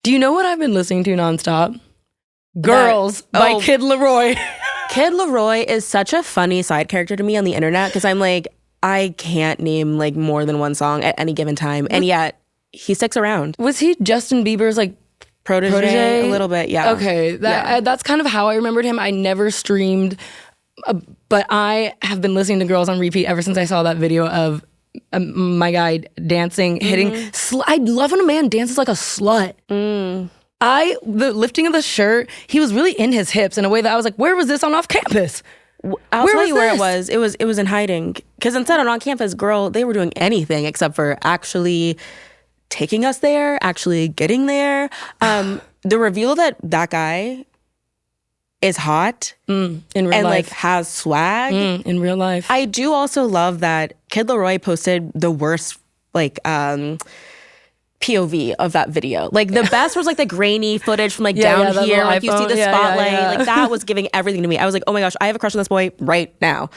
Do you know what I've been listening to nonstop? Girls by Kid Laroi. Kid Laroi is such a funny side character to me on the internet because I'm like, I can't name like more than one song at any given time. And yet he sticks around. Was he Justin Bieber's like protege? A little bit, yeah. Okay, that's kind of how I remembered him. I never streamed, but I have been listening to Girls on repeat ever since I saw that video of my guy dancing, hitting. I love when a man dances like a slut. The lifting of the shirt, he was really in his hips in a way that I was like, where was this on off campus? I'll tell you where it was. It was in hiding. Because instead of on campus, girl, they were doing anything except for actually taking us there, actually getting there. The reveal that guy is hot in real life. And like has swag in real life. I do also love that Kid Laroi posted the worst like POV of that video. Like the best was like the grainy footage from like down here, like you see the spotlight. Like that was giving everything to me. I was like, oh my gosh, I have a crush on this boy right now.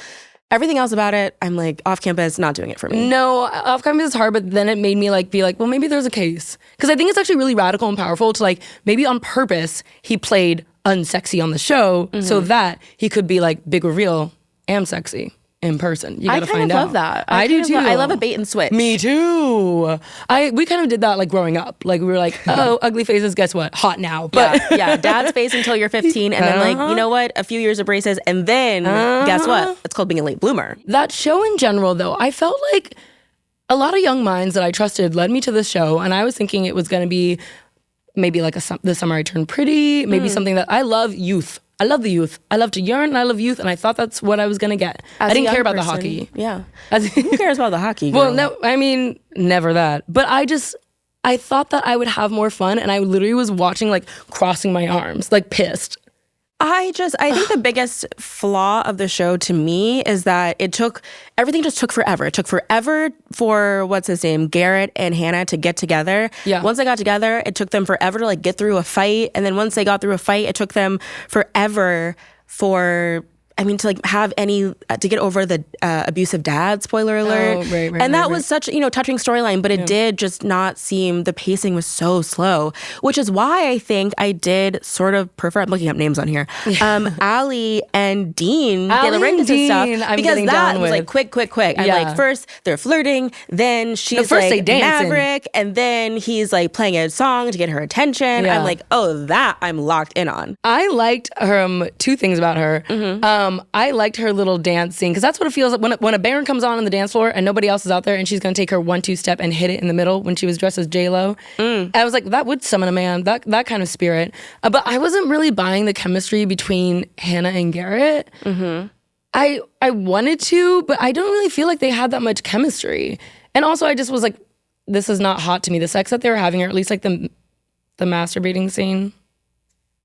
Everything else about it, I'm like, off campus, not doing it for me. No, off campus is hard, but then it made me like be like, well, maybe there's a case. Because I think it's actually really radical and powerful to like, maybe on purpose, he played unsexy on the show so that he could be like, big reveal, am sexy in person. You gotta find out. I love that. I do too. I love a bait and switch. Me too. We kind of did that like growing up. Like we were like, oh, ugly faces, guess what? Hot now. But yeah, dad's face until you're 15 and then like, you know what? A few years of braces and then guess what? It's called being a late bloomer. That show in general though, I felt like a lot of young minds that I trusted led me to the show and I was thinking it was gonna be maybe like The Summer I Turned Pretty, maybe something that I love youth. I love the youth. I love to yearn and I love youth and I thought that's what I was going to get. I didn't care about the hockey. Yeah. Who cares about the hockey, girl? Well, no, I mean, never that. But I thought that I would have more fun and I literally was watching like crossing my arms, like pissed. I think the biggest flaw of the show to me is that everything just took forever. It took forever for, what's his name, Garrett and Hannah to get together. Yeah. Once they got together, it took them forever to like get through a fight. And then once they got through a fight, it took them forever to like have to get over the abusive dad, spoiler alert. Oh, right, and that was such, touching storyline, but it did just not seem, the pacing was so slow, which is why I think I did sort of prefer, I'm looking up names on here, Allie and Dean, Allie Taylor and Dean, stuff, I'm because that was with. like quick. I'm like, first they're flirting, then she's first like they dancing. Maverick, and then he's like playing a song to get her attention. Yeah. I'm like, oh, that I'm locked in on. I liked her, two things about her. I liked her little dance scene because that's what it feels like when a banger comes on the dance floor and nobody else is out there and she's going to take her 1-2 step and hit it in the middle when she was dressed as J-Lo. I was like, that would summon a man, that kind of spirit. But I wasn't really buying the chemistry between Hannah and Garrett. I wanted to, but I don't really feel like they had that much chemistry. And also I just was like, this is not hot to me. The sex that they were having, or at least like the masturbating scene.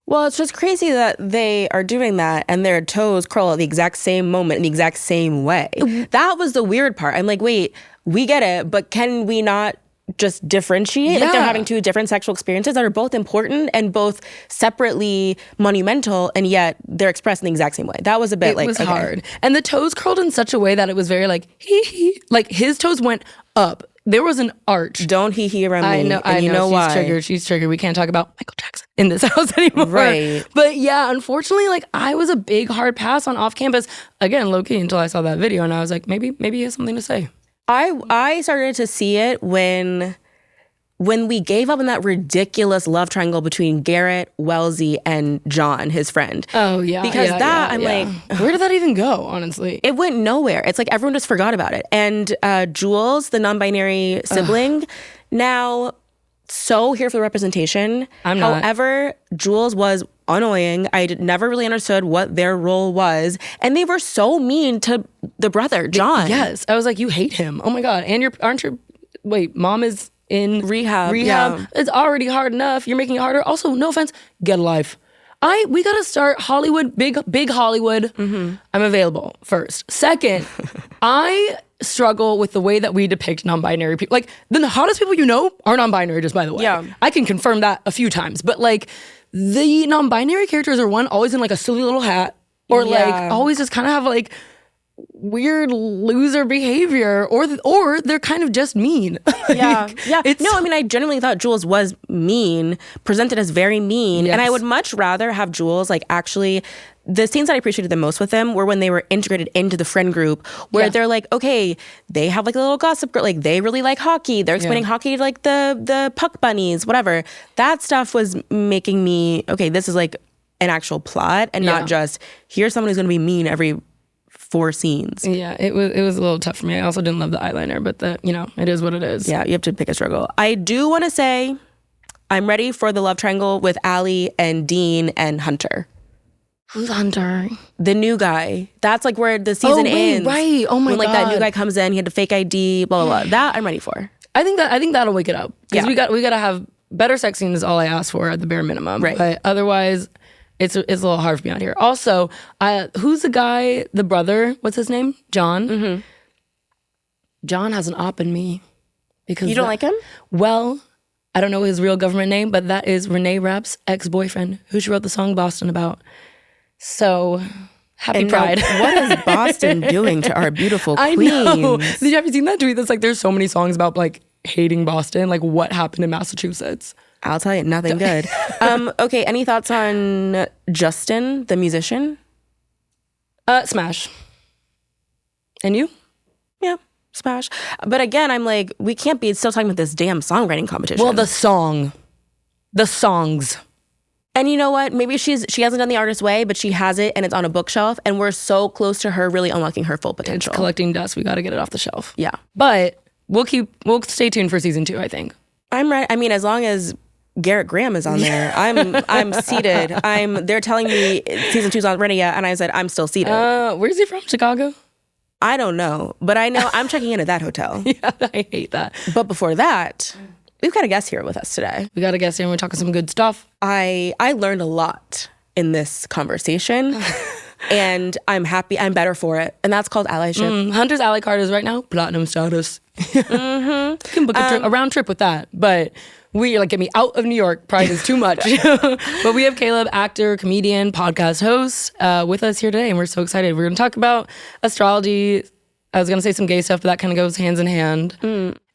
Well, it's just crazy that they are doing that and their toes curl at the exact same moment in the exact same way. That was the weird part. I'm like, wait, we get it, but can we not just differentiate? Yeah. Like they're having two different sexual experiences that are both important and both separately monumental, and yet they're expressed in the exact same way. That was a bit It was hard. And the toes curled in such a way that it was very like, hee. Like his toes went up. There was an arch. Don't hee around me. I know. Why. She's triggered. We can't talk about Michael Jackson in this house anymore. Right. But yeah, unfortunately, like I was a big hard pass on off campus. Again, low key until I saw that video and I was like, maybe he has something to say. I started to see it when we gave up on that ridiculous love triangle between Garrett, Wellesley, and John, his friend. Oh, yeah. Because I'm like... Where did that even go, honestly? It went nowhere. It's like everyone just forgot about it. And Jules, the non-binary sibling, now so here for the representation. I'm not. However, Jules was annoying. I never really understood what their role was. And they were so mean to the brother, John. Yes. I was like, you hate him. Oh, my God. And mom is... in rehab. Yeah. It's already hard enough. You're making it harder. Also, no offense, get a life. We gotta start Hollywood, big Hollywood. I'm available first. Second, I struggle with the way that we depict non-binary people. Like the hottest people are non-binary, just by the way. Yeah. I can confirm that a few times. But like the non-binary characters are always in like a silly little hat or like always just kind of have like weird loser behavior, or they're kind of just mean. Yeah. No, I mean, I genuinely thought Jules was mean, presented as very mean. Yes. And I would much rather have Jules, like, actually, the scenes that I appreciated the most with them were when they were integrated into the friend group, where they're like, okay, they have like a little gossip group, like they really like hockey. They're explaining hockey to like the puck bunnies, whatever. That stuff was making me, okay, this is like an actual plot and not just, here's someone who's going to be mean every 4 scenes. Yeah, it was a little tough for me. I also didn't love the eyeliner, but it is what it is. Yeah, you have to pick a struggle. I do want to say I'm ready for the love triangle with Allie and Dean and Hunter. Who's Hunter? The new guy. That's like where the season ends. Right. Oh my god. When like that new guy comes in, he had the fake ID, blah blah blah. That I'm ready for. I think that'll wake it up. Because we got to have better sex scenes is all I ask for at the bare minimum. Right. But otherwise it's a little hard for me out here. Also, who's the guy, the brother? What's his name? John. Mm-hmm. John has an op in me. Because you don't like him? Well, I don't know his real government name, but that is Renee Rapp's ex-boyfriend, who she wrote the song Boston about. So, happy Pride. What is Boston doing to our beautiful queens? I know. Have you seen that tweet that's like, there's so many songs about like hating Boston, like what happened in Massachusetts? I'll tell you, nothing good. Okay, any thoughts on Justin, the musician? Smash. And you? Yeah, smash. But again, I'm like, we can't be still talking about this damn songwriting competition. Well, the songs. And you know what? Maybe she hasn't done the artist way, but she has it and it's on a bookshelf and we're so close to her really unlocking her full potential. It's collecting dust. We got to get it off the shelf. Yeah. But we'll stay tuned for season 2, I think. I'm right. I mean, as long as Garrett Graham is on there, I'm seated. They're telling me season 2's not ready yet, and I said I'm still seated. Where's he from? Chicago? I don't know, but I know I'm checking in at that hotel. Yeah, I hate that. But before that, we've got a guest here with us today. We got a guest here and we're talking some good stuff. I learned a lot in this conversation and I'm happy. I'm better for it. And that's called allyship. Hunter's ally card is right now platinum status. Mm-hmm. You can book a round trip with that. But we like, get me out of New York. Pride is too much. But we have Caleb, actor, comedian, podcast host, with us here today. And we're so excited. We're going to talk about astrology. I was going to say some gay stuff, but that kind of goes hands in hand.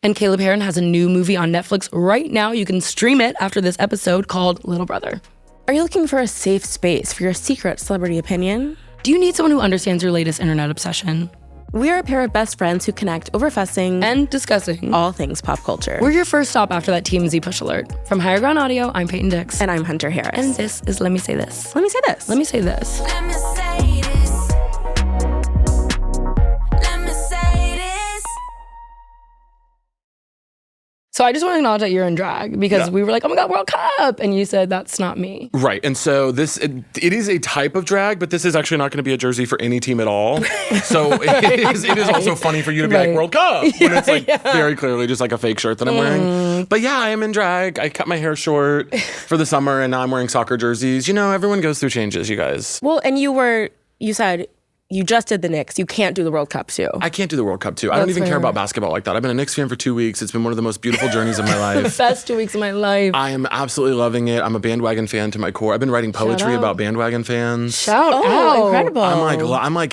And Caleb Hearon has a new movie on Netflix right now. You can stream it after this episode called Little Brother. Are you looking for a safe space for your secret celebrity opinion? Do you need someone who understands your latest internet obsession? We are a pair of best friends who connect over fussing and discussing all things pop culture. We're your first stop after that TMZ push alert. From Higher Ground Audio, I'm Peyton Dix. And I'm Hunter Harris. And this is Let Me Say This. Let me say this. Let me say this. Let me say this. Let me say this. So I just want to acknowledge that you're in drag because we were like, oh my God, World Cup. And you said, that's not me. Right. And so it is a type of drag, but this is actually not going to be a jersey for any team at all. So it is also funny for you to be like World Cup when it's like very clearly just like a fake shirt that I'm wearing. But yeah, I am in drag. I cut my hair short for the summer and now I'm wearing soccer jerseys. You know, everyone goes through changes, you guys. Well, and you said you just did the Knicks. You can't do the World Cup too. I can't do the World Cup too. I don't even care about basketball like that. I've been a Knicks fan for 2 weeks. It's been one of the most beautiful journeys of my life. Best 2 weeks of my life. I am absolutely loving it. I'm a bandwagon fan to my core. I've been writing poetry about bandwagon fans. Shout out. Incredible.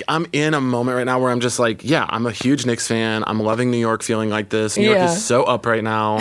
I'm in a moment right now where I'm just like, yeah, I'm a huge Knicks fan. I'm loving New York feeling like this. New York is so up right now.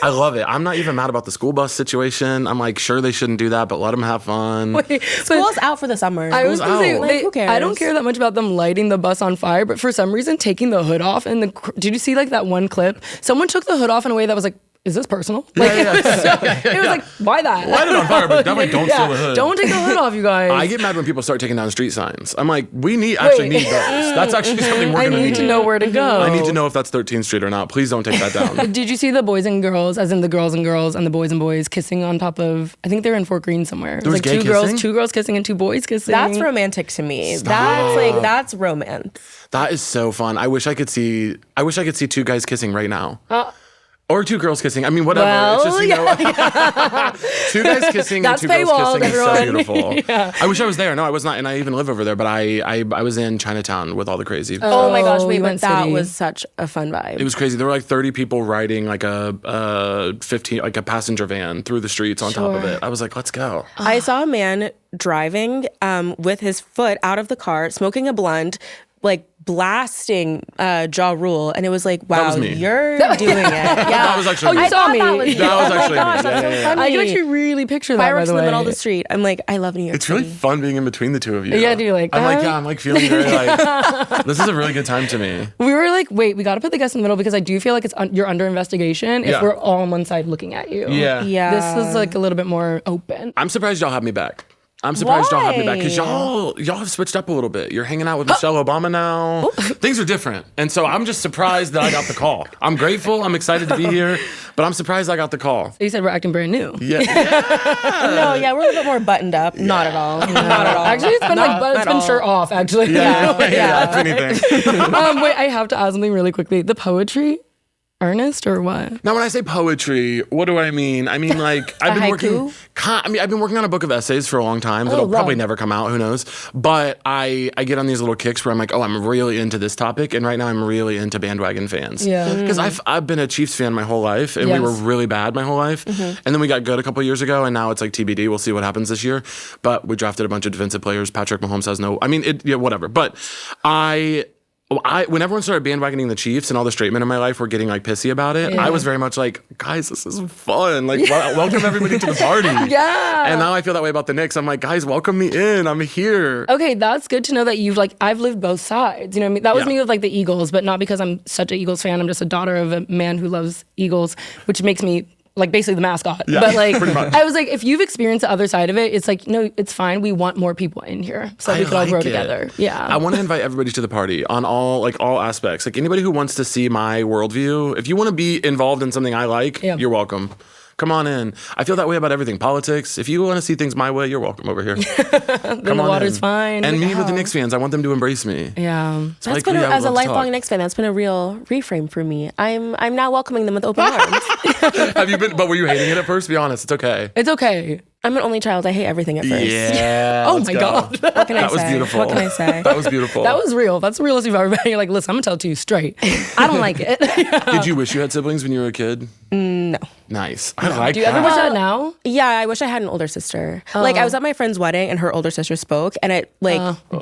I love it. I'm not even mad about the school bus situation. I'm like, sure, they shouldn't do that, but let them have fun. Wait, School's out for the summer. I was going to say, who cares? I don't care that much about them lighting the bus on fire, but for some reason, taking the hood off. And did you see like that one clip? Someone took the hood off in a way that was like, is this personal? Like, it was like, why that? Light it on fire, but definitely don't steal the hood. Don't take the hood off, you guys. I get mad when people start taking down street signs. I'm like, we actually need those. That's actually something we're going to need. I need to know where to go. I need to know if that's 13th Street or not. Please don't take that down. Did you see the boys and girls, as in the girls and girls and the boys and boys kissing on top of, I think they're in Fort Greene somewhere. It was like gay two girls kissing and 2 boys kissing. That's romantic to me. That's romance. That is so fun. I wish I could see 2 guys kissing right now. Or 2 girls kissing. I mean, whatever. Well, it's just, you know, 2 guys kissing and 2 girls kissing is so beautiful. I wish I was there. No, I was not. And I even live over there, but I was in Chinatown with all the crazy. Oh my gosh, we but that city. was such a fun vibe. It was crazy. There were like 30 people riding like a 15, like a passenger van through the streets on top of it. I was like, let's go. I saw a man driving with his foot out of the car, smoking a blunt, like blasting Ja Rule, and it was like, wow, was me. you're doing it. Yeah, That was actually me. you saw me. That was, That was actually oh my me. gosh, that's Yeah, so yeah, yeah. funny. I can actually really picture that, by Fireworks the in the way. middle of the street. I'm like, I love New York It's really City. fun being in between the two of you. Yeah, do you like I'm like, that? yeah, I'm like feeling very like, this is a really good time to me. We were like, wait, we got to put the guest in the middle because I do feel like you're under investigation if Yeah. we're all on one side looking at you. Yeah. Yeah. This is like a little bit more open. I'm surprised y'all have me back. I'm surprised y'all have me back because Why? y'all have switched up a little bit. You're hanging out with Michelle Obama now. Things are different. And so I'm just surprised that I got the call. I'm grateful. I'm excited to be here, but I'm surprised I got the call. You said we're acting brand new. Yeah. No, yeah, we're a little bit more buttoned up. Not at all. Not at all. Actually, it's been Not it's at been all. shirt off, actually. Yeah. Yeah. If anything. Wait, I have to ask something really quickly. The poetry, earnest or what? Now, when I say poetry, what do I mean? I mean, like, I've been haiku? I've been working on a book of essays for a long time. That'll love. probably never come out. Who knows? But I get on these little kicks where I'm like, oh, I'm really into this topic, and right now I'm really into bandwagon fans. Yeah. Because I've been a Chiefs fan my whole life, and we Yes. were really bad my whole life, and then we got good a couple years ago, and now it's like TBD. We'll see what happens this year. But we drafted a bunch of defensive players. Patrick Mahomes has no. I mean, whatever. But when everyone started bandwagoning the Chiefs and all the straight men in my life were getting like pissy about it, I was very much like, guys, this is fun. Like, welcome everybody to the party. Yeah. And now I feel that way about the Knicks. I'm like, guys, welcome me in. I'm here. Okay, that's good to know that I've lived both sides. You know what I mean? That was Yeah. me with like the Eagles, but not because I'm such an Eagles fan. I'm just a daughter of a man who loves Eagles, which makes me like basically the mascot. Yeah, but like, pretty much. I was like, if you've experienced the other side of it, it's like, no, it's fine. We want more people in here so we I can all like grow it. together. Yeah. I want to invite everybody to the party on all aspects. Like anybody who wants to see my worldview, if you want to be involved in something I like, Yeah. you're welcome. Come on in. I feel that way about everything. Politics. If you want to see things my way, you're welcome over here. then the water's fine. And me with the Knicks fans, I want them to embrace me. Yeah. That's been as a lifelong Knicks fan. That's been a real reframe for me. I'm now welcoming them with open arms. Have you been? But were you hating it at first? Be honest. It's okay. It's okay. I'm an only child. I hate everything at first. Yeah. Oh let's my go. God. What can I That was say? beautiful. What can I say? That was beautiful. That was real. That's the realest you've ever been. You're like, listen, I'm gonna tell it to you straight. I don't like it. Did you wish you had siblings when you were a kid? No. Nice. I like Do you that. ever wish that now? Yeah, I wish I had an older sister. Like I was at my friend's wedding and her older sister spoke, and I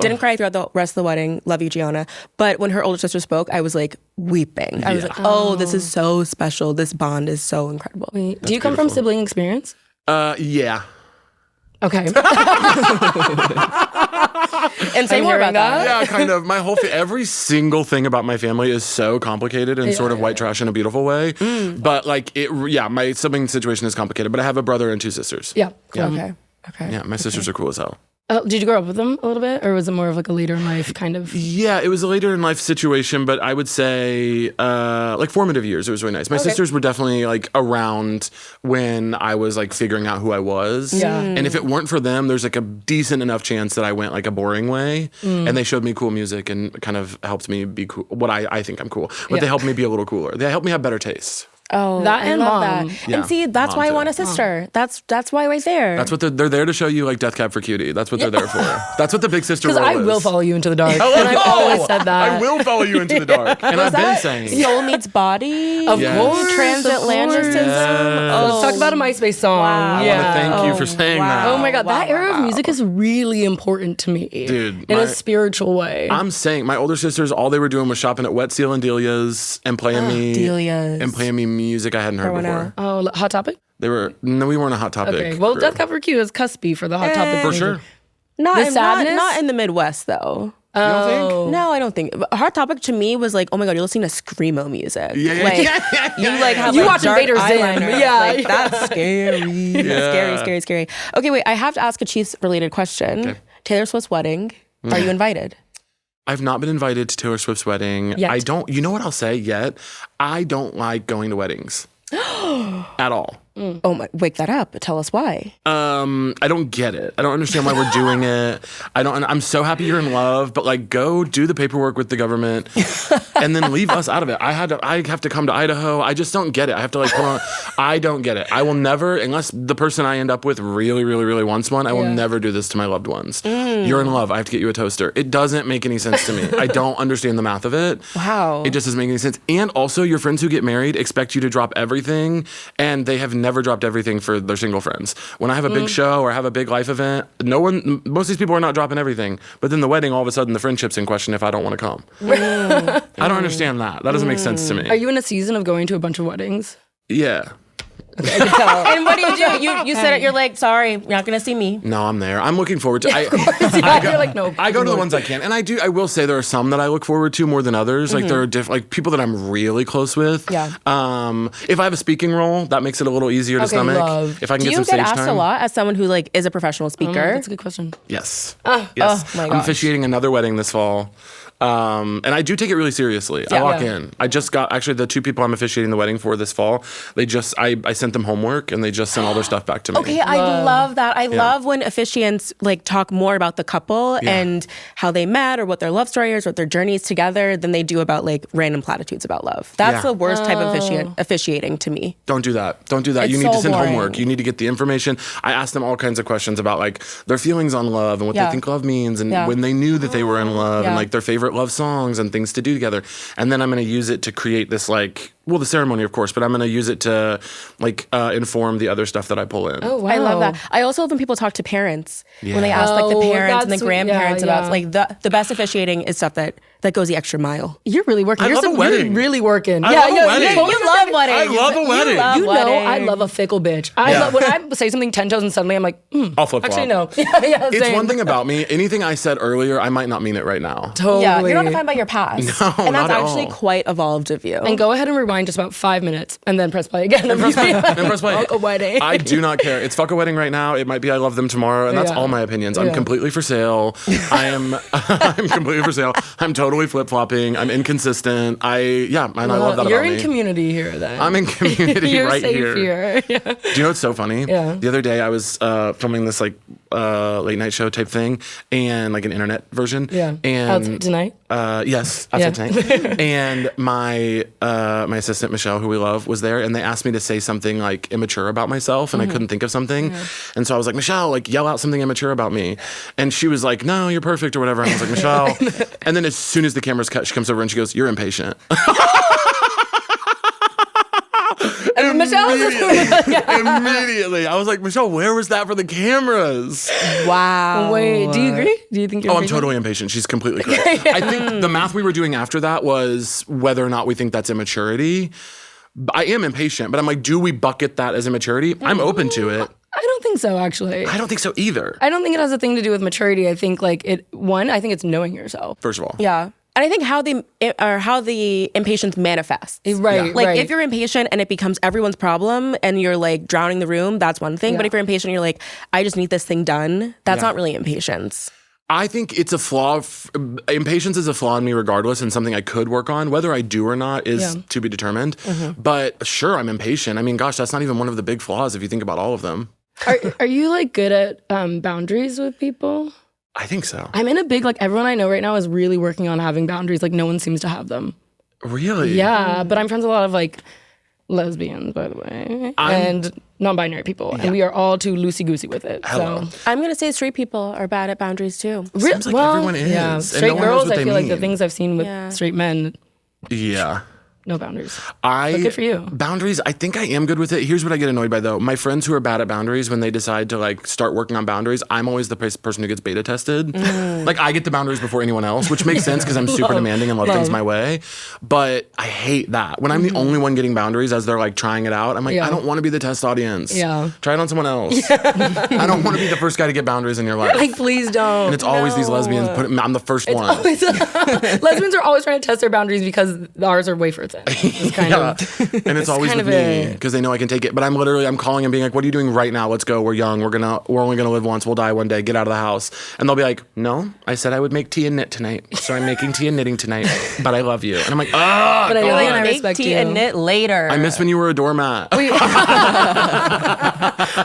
didn't cry throughout the rest of the wedding. Love you, Gianna. But when her older sister spoke, I was like weeping. I was like, oh, this is so special. This bond is so incredible. Do you come from sibling experience? Yeah. Okay. And say I'm more hearing about that. Yeah, kind of. My whole every single thing about my family is so complicated and sort of white trash in a beautiful way. But like my sibling situation is complicated. But I have a brother and two sisters. Yeah. Okay. Yeah, my sisters are cool as hell. Did you grow up with them a little bit, or was it more of like a later in life kind of? Yeah, it was a later in life situation, but I would say like formative years. It was really nice. My sisters were definitely like around when I was like figuring out who I was. Yeah. And if it weren't for them, there's like a decent enough chance that I went like a boring way. And they showed me cool music and kind of helped me be cool. What I think I'm cool, but they helped me be a little cooler. They helped me have better taste. Oh, That I and love mom. that. Yeah, And see, that's mom why I too. want a sister. That's why right there. That's what they're there to show you, like Death Cab for Cutie. That's what they're there for. That's what the big sister role Because I is. will follow you into the dark, Oh, and I've always said that. I will follow you into the dark, and I've been saying. Soul meets body. Of Yes. course, Transatlanticism. Yes. Let's talk about a MySpace song. Wow. I Yeah. want to thank you for saying that. Oh my God, that Wow, era of wow. music is really important to me, Dude, in my- a spiritual way. I'm saying my older sisters, all they were doing was shopping at Wet Seal and Delia's and playing me Delia's. and playing me music I hadn't heard Throwing before. Oh, Hot Topic. We weren't a Hot Topic. Okay, well, crew. Death Cab for Cutie is cuspy for the Hot Topic. for music. sure. Not, The not, sadness? not in the Midwest though. You don't think? No, I don't think. Hot Topic to me was like, oh my God, you're listening to screamo music. Yeah. Like, you like have You like watch dark Invader Zim. eyeliner. Yeah. Like, that's scary. That's scary. Okay, wait, I have to ask a Chiefs related question. Okay. Taylor Swift's wedding. Are you invited? I've not been invited to Taylor Swift's wedding. Yet. I don't. You know what I'll say? Yet I don't like going to weddings at all. Oh my, wake that up. Tell us why. I don't get it. I don't understand why we're doing it. I'm so happy you're in love, but like go do the paperwork with the government and then leave us out of it. I have to come to Idaho. I just don't get it. I have to like put on. I don't get it. I will never, unless the person I end up with really, really, really wants one, I will never do this to my loved ones. You're in love. I have to get you a toaster. It doesn't make any sense to me. I don't understand the math of it. Wow. It just doesn't make any sense. And also your friends who get married expect you to drop everything and they have never never dropped everything for their single friends. When I have a big show or have a big life event, most of these people are not dropping everything. But then the wedding, all of a sudden, the friendship's in question if I don't want to come. I don't understand that. That doesn't make sense to me. Are you in a season of going to a bunch of weddings? Yeah. I can tell. And what do? You said it. You're like, sorry, you're not gonna see me. No, I'm there. I'm looking forward to. You're like, no. I go to the ones I can, and I will say there are some that I look forward to more than others. Like there are like people that I'm really close with. Yeah. If I have a speaking role, that makes it a little easier to stomach. love. If I can Do get you some get stage asked time. a lot as someone who like is a professional speaker? That's a good question. Yes. Oh my I'm gosh. officiating another wedding this fall. And I do take it really seriously. I lock in. I just got, actually, the 2 people I'm officiating the wedding for this fall, I sent them homework and they just sent all their stuff back to me. Okay, I love that. I love when officiants like talk more about the couple and how they met or what their love story is, what their journeys together than they do about like random platitudes about love. That's the worst type of officiating to me. Don't do that. Don't do that. It's You need to so send boring. homework. You need to get the information. I asked them all kinds of questions about like their feelings on love and what they think love means and when they knew that they were in love and like their favorite love songs and things to do together. And then I'm going to use it to create this like, well, the ceremony, of course, but I'm going to use it to like inform the other stuff that I pull in. Oh, wow. I love that. I also love when people talk to parents when they ask like the Oh, parents and the that's sweet. grandparents Yeah, about like the best officiating is stuff that goes the extra mile. You're really working. I love a wedding. You're really working. I love a wedding. You love weddings. I love a wedding. You know, I love a fickle bitch. When I say something 10 toes and suddenly I'm like, I'll flip actually, flop. no. Yeah, It's same. one thing about me. Anything I said earlier, I might not mean it right now. Totally. Yeah, you're not defined by your past. No, and not that's at actually all. quite evolved of you. And go ahead and rewind just about 5 minutes and then press play again. And And press play. A wedding. I do not care. It's fuck a wedding right now. It might be I love them tomorrow, and that's Yeah. all my opinions. I'm Yeah. completely for sale. I'm completely for sale. I'm totally flip flopping. I'm inconsistent. And I love that You're about in me. community here then. I'm in community You're right safe here. Yeah. Do you know what's so funny? Yeah. The other day I was filming this like late night show type thing and like an internet version. Yeah. And Outside tonight? Yes, outside tonight. And my assistant Michelle, who we love, was there, and they asked me to say something like immature about myself, and I couldn't think of something. And so I was like, Michelle, like yell out something immature about me. And she was like, no, you're perfect or whatever. And I was like, Michelle. And then as soon as the camera's cut, she comes over and she goes, you're impatient. And Michelle Immediately. I was like, Michelle, where was that for the cameras? Wow. Wait, do you agree? Do you think you're Oh, I'm impatient? totally impatient. She's completely correct. I think the math we were doing after that was whether or not we think that's immaturity. I am impatient, but I'm like, do we bucket that as immaturity? I'm open to it. I don't think so, actually. I don't think so either. I don't think it has a thing to do with maturity. I think I think it's knowing yourself. First of all. Yeah. And I think how the impatience manifests. Right, Like right. if you're impatient and it becomes everyone's problem and you're like drowning the room, that's one thing. But if you're impatient and you're like, I just need this thing done, that's not really impatience. I think it's a flaw. Impatience is a flaw in me regardless, and something I could work on. Whether I do or not is to be determined. But sure, I'm impatient. I mean, gosh, that's not even one of the big flaws if you think about all of them. Are you like good at boundaries with people? I think so. I'm in a big, everyone I know right now is really working on having boundaries. Like, no one seems to have them. Really? Yeah, but I'm friends with a lot of, lesbians, by the way, and non-binary people. And we are all too loosey-goosey with it. Hello. So. I'm going to say straight people are bad at boundaries too. Seems like everyone is. Yeah, and straight no one knows girls, what I they feel like the mean. things I've seen with straight men, Yeah. no boundaries. But good for you. Boundaries, I think I am good with it. Here's what I get annoyed by though. My friends who are bad at boundaries, when they decide to start working on boundaries, I'm always the person who gets beta tested. I get the boundaries before anyone else, which makes sense because I'm super demanding and love things my way. But I hate that. When I'm the only one getting boundaries as they're trying it out, I'm like, I don't want to be the test audience. Yeah. Try it on someone else. I don't want to be the first guy to get boundaries in your life. Please don't. And it's always these lesbians. I'm the first one. Lesbians are always trying to test their boundaries because ours are wafer thin. It's kind of And it's always kind with of me a- because they know I can take it. But I'm calling and being like, what are you doing right now? Let's go. We're young. We're only gonna live once. We'll die one day. Get out of the house. And they'll be like, no, I said I would make tea and knit tonight. So I'm making tea and knitting tonight. But I love you. And I'm like, ah. But I You're know like, and I make respect tea you. and knit later. I miss when you were a doormat.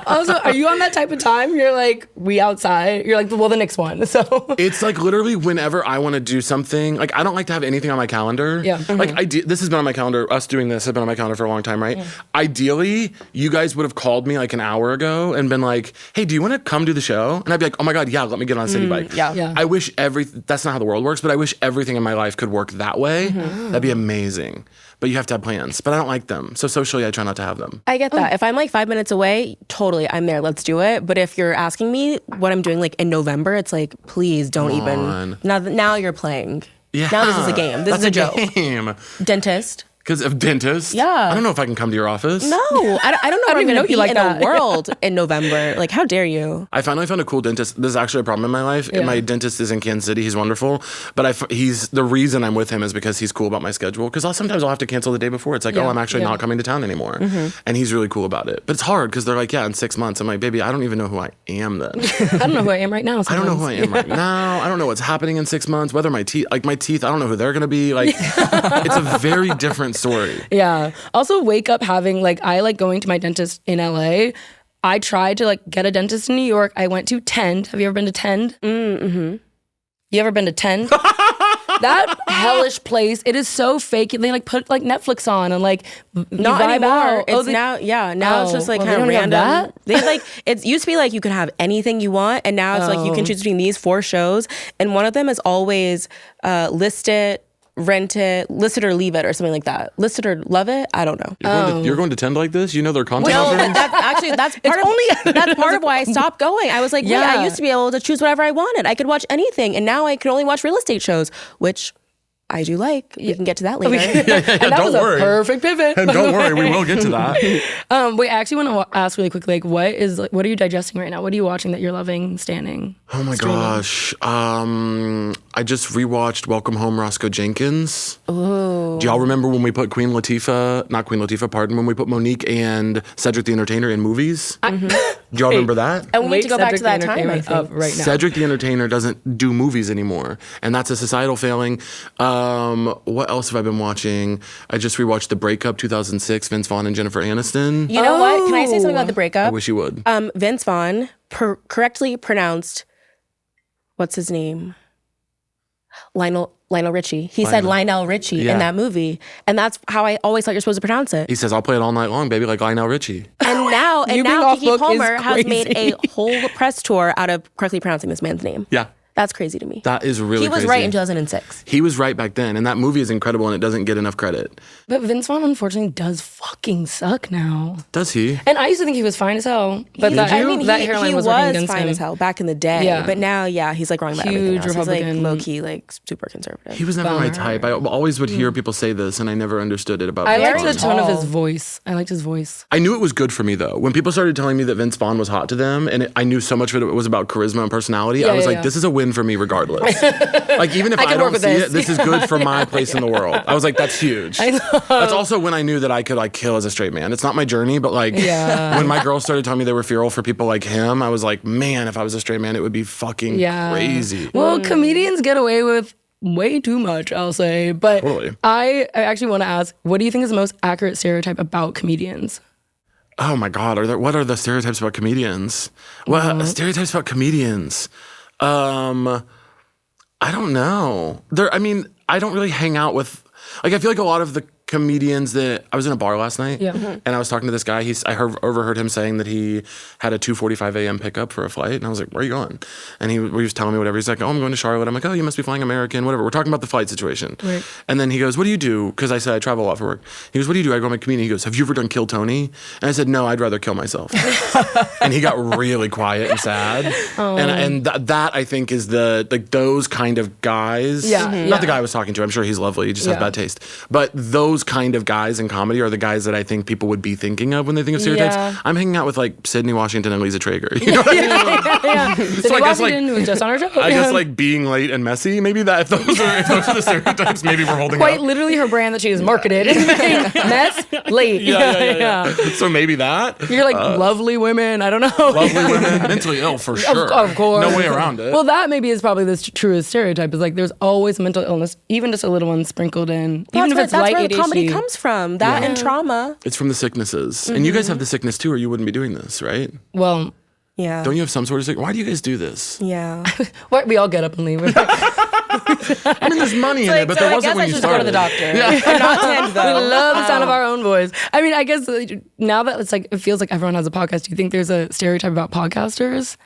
Also, are you on that type of time? You're like, we outside. You're like, well, the next one. So It's literally whenever I want to do something. I don't like to have anything on my calendar. Yeah. This has been been on my calendar. Us doing this has been on my calendar for a long time, right? Ideally, you guys would have called me like an hour ago and been like, "Hey, do you want to come do the show?" And I'd be like, "Oh my God, yeah, let me get on a city bike." Yeah. I wish that's not how the world works, but I wish everything in my life could work that way. That'd be amazing. But you have to have plans. But I don't like them. So socially, I try not to have them. I get that. If I'm like 5 minutes away, totally, I'm there. Let's do it. But if you're asking me what I'm doing like in November, it's like, please don't even. Now you're playing. Yeah. Now this is a game. This is a joke. Game. Dentist. Because of dentist? Yeah. I don't know if I can come to your office. No, I don't know. I don't even know you like in the world in November. Like, how dare you? I finally found a cool dentist. This is actually a problem in my life. Yeah. My dentist is in Kansas City. He's wonderful. But he's the reason I'm with him is because he's cool about my schedule. Because sometimes I'll have to cancel the day before. It's like, I'm actually not coming to town anymore. And he's really cool about it. But it's hard because they're like, in 6 months. I'm like, baby, I don't even know who I am then. I don't know who I am right now. I don't know who I am right now. I don't know what's happening in 6 months. Whether my teeth, I don't know who they're going to be. Like, it's a very different story. Yeah. Also, wake up having I like going to my dentist in LA. I tried to get a dentist in New York. I went to Tend. Have you ever been to Tend? Mm-hmm. You ever been to Tend? That hellish place. It is so fake. They put Netflix on and not anymore. Out. It's now it's just kind of don't have random. that? They it used to be you could have anything you want, and now it's you can choose between these 4 shows, and one of them is always list it, rent it, list it or leave it, or something like that. List it or love it. I don't know. You're going to Tend like this? You know their content No, offerings? that's part of why I stopped going. I was like, wait, I used to be able to choose whatever I wanted. I could watch anything, and now I can only watch real estate shows, which I do like. We can get to that later. And that was worry. a perfect pivot. And don't worry, we will get to that. Wait, I actually want to ask really quickly, what are you digesting right now? What are you watching that you're loving, standing? Oh my gosh. I just rewatched Welcome Home, Roscoe Jenkins. Ooh. Do y'all remember when we put when we put Monique and Cedric the Entertainer in movies? Do y'all remember that? And we need to go back to that time, I think. Right now. Cedric the Entertainer doesn't do movies anymore, and that's a societal failing. What else have I been watching? I just rewatched The Breakup 2006, Vince Vaughn and Jennifer Aniston. You know what? Can I say something about The Breakup? I wish you would. Vince Vaughn correctly pronounced, what's his name? Lionel Richie. He said Lionel Richie in that movie. And that's how I always thought you're supposed to pronounce it. He says, I'll play it all night long, baby, like Lionel Richie. And now off Keke book Palmer is has made crazy. a whole press tour out of correctly pronouncing this man's name. Yeah. That's crazy to me. That is really He was crazy. right in 2006. He was right back then, and that movie is incredible, and it doesn't get enough credit. But Vince Vaughn unfortunately does fucking suck now. Does he? And I used to think he was fine as hell. But that hairline he was was working against fine him. as hell back in the day. Yeah. But now, he's wrong about everything Huge else. Republican. He's low-key, super conservative. He was never my type. I always would hear people say this, and I never understood it about I Vince liked the Vaughn. tone of tall. his voice. I liked his voice. I knew it was good for me, though. When people started telling me that Vince Vaughn was hot to them, and I knew so much of it was about charisma and personality, I was like, this is a win for me regardless. Even if I can work don't with see this. it, this is good for my place in the world. I was like, that's huge. That's also when I knew that I could kill as a straight man. It's not my journey, but when my girls started telling me they were fearful for people like him, I was like, man, if I was a straight man, it would be fucking crazy. Well, comedians get away with way too much, I'll say. But Totally. I actually want to ask, what do you think is the most accurate stereotype about comedians? Oh my God, what are the stereotypes about comedians? Well, stereotypes about comedians. I don't know. I don't really hang out with, I feel like a lot of the comedians that, I was in a bar last night and I was talking to this guy. I overheard him saying that he had a 2:45 a.m. pickup for a flight. And I was like, where are you going? And he was telling me whatever. He's like, oh, I'm going to Charlotte. I'm like, oh, you must be flying American, whatever. We're talking about the flight situation. Right. And then he goes, what do you do? Because I said I travel a lot for work. He goes, what do you do? I go, I'm a comedian. He goes, have you ever done Kill Tony? And I said, no, I'd rather kill myself. And he got really quiet and sad. And that I think is those kind of guys. Not the guy I was talking to. I'm sure he's lovely. He just has bad taste. But those kind of guys in comedy are the guys that I think people would be thinking of when they think of stereotypes. Yeah. I'm hanging out with Sydney Washington and Lisa Traeger. You know what I mean? Sydney Washington was just on our show. I guess being late and messy. Maybe that if those are the stereotypes, maybe we're holding Quite up. literally her brand that she has marketed. Mess, late. Yeah. So maybe that. You're lovely women. I don't know. Lovely women, mentally ill for sure. Of course. No way around it. Well, that maybe is probably the truest stereotype. Is there's always mental illness, even just a little one sprinkled in. Even if it's that's light where ADHD. comedy comes from. That and trauma. It's from the sicknesses. And you guys have the sickness too, or you wouldn't be doing this, right? Well, Yeah. Don't you have some sort of sickness? Why do you guys do this? Yeah. we all get up and leave. I mean, there's money in it, but so there I wasn't guess when I you should started. go to the doctor. Yeah. Not tend, We though. love the sound of our own voice. I mean, I guess now that it's like, it feels like everyone has a podcast, do you think there's a stereotype about podcasters?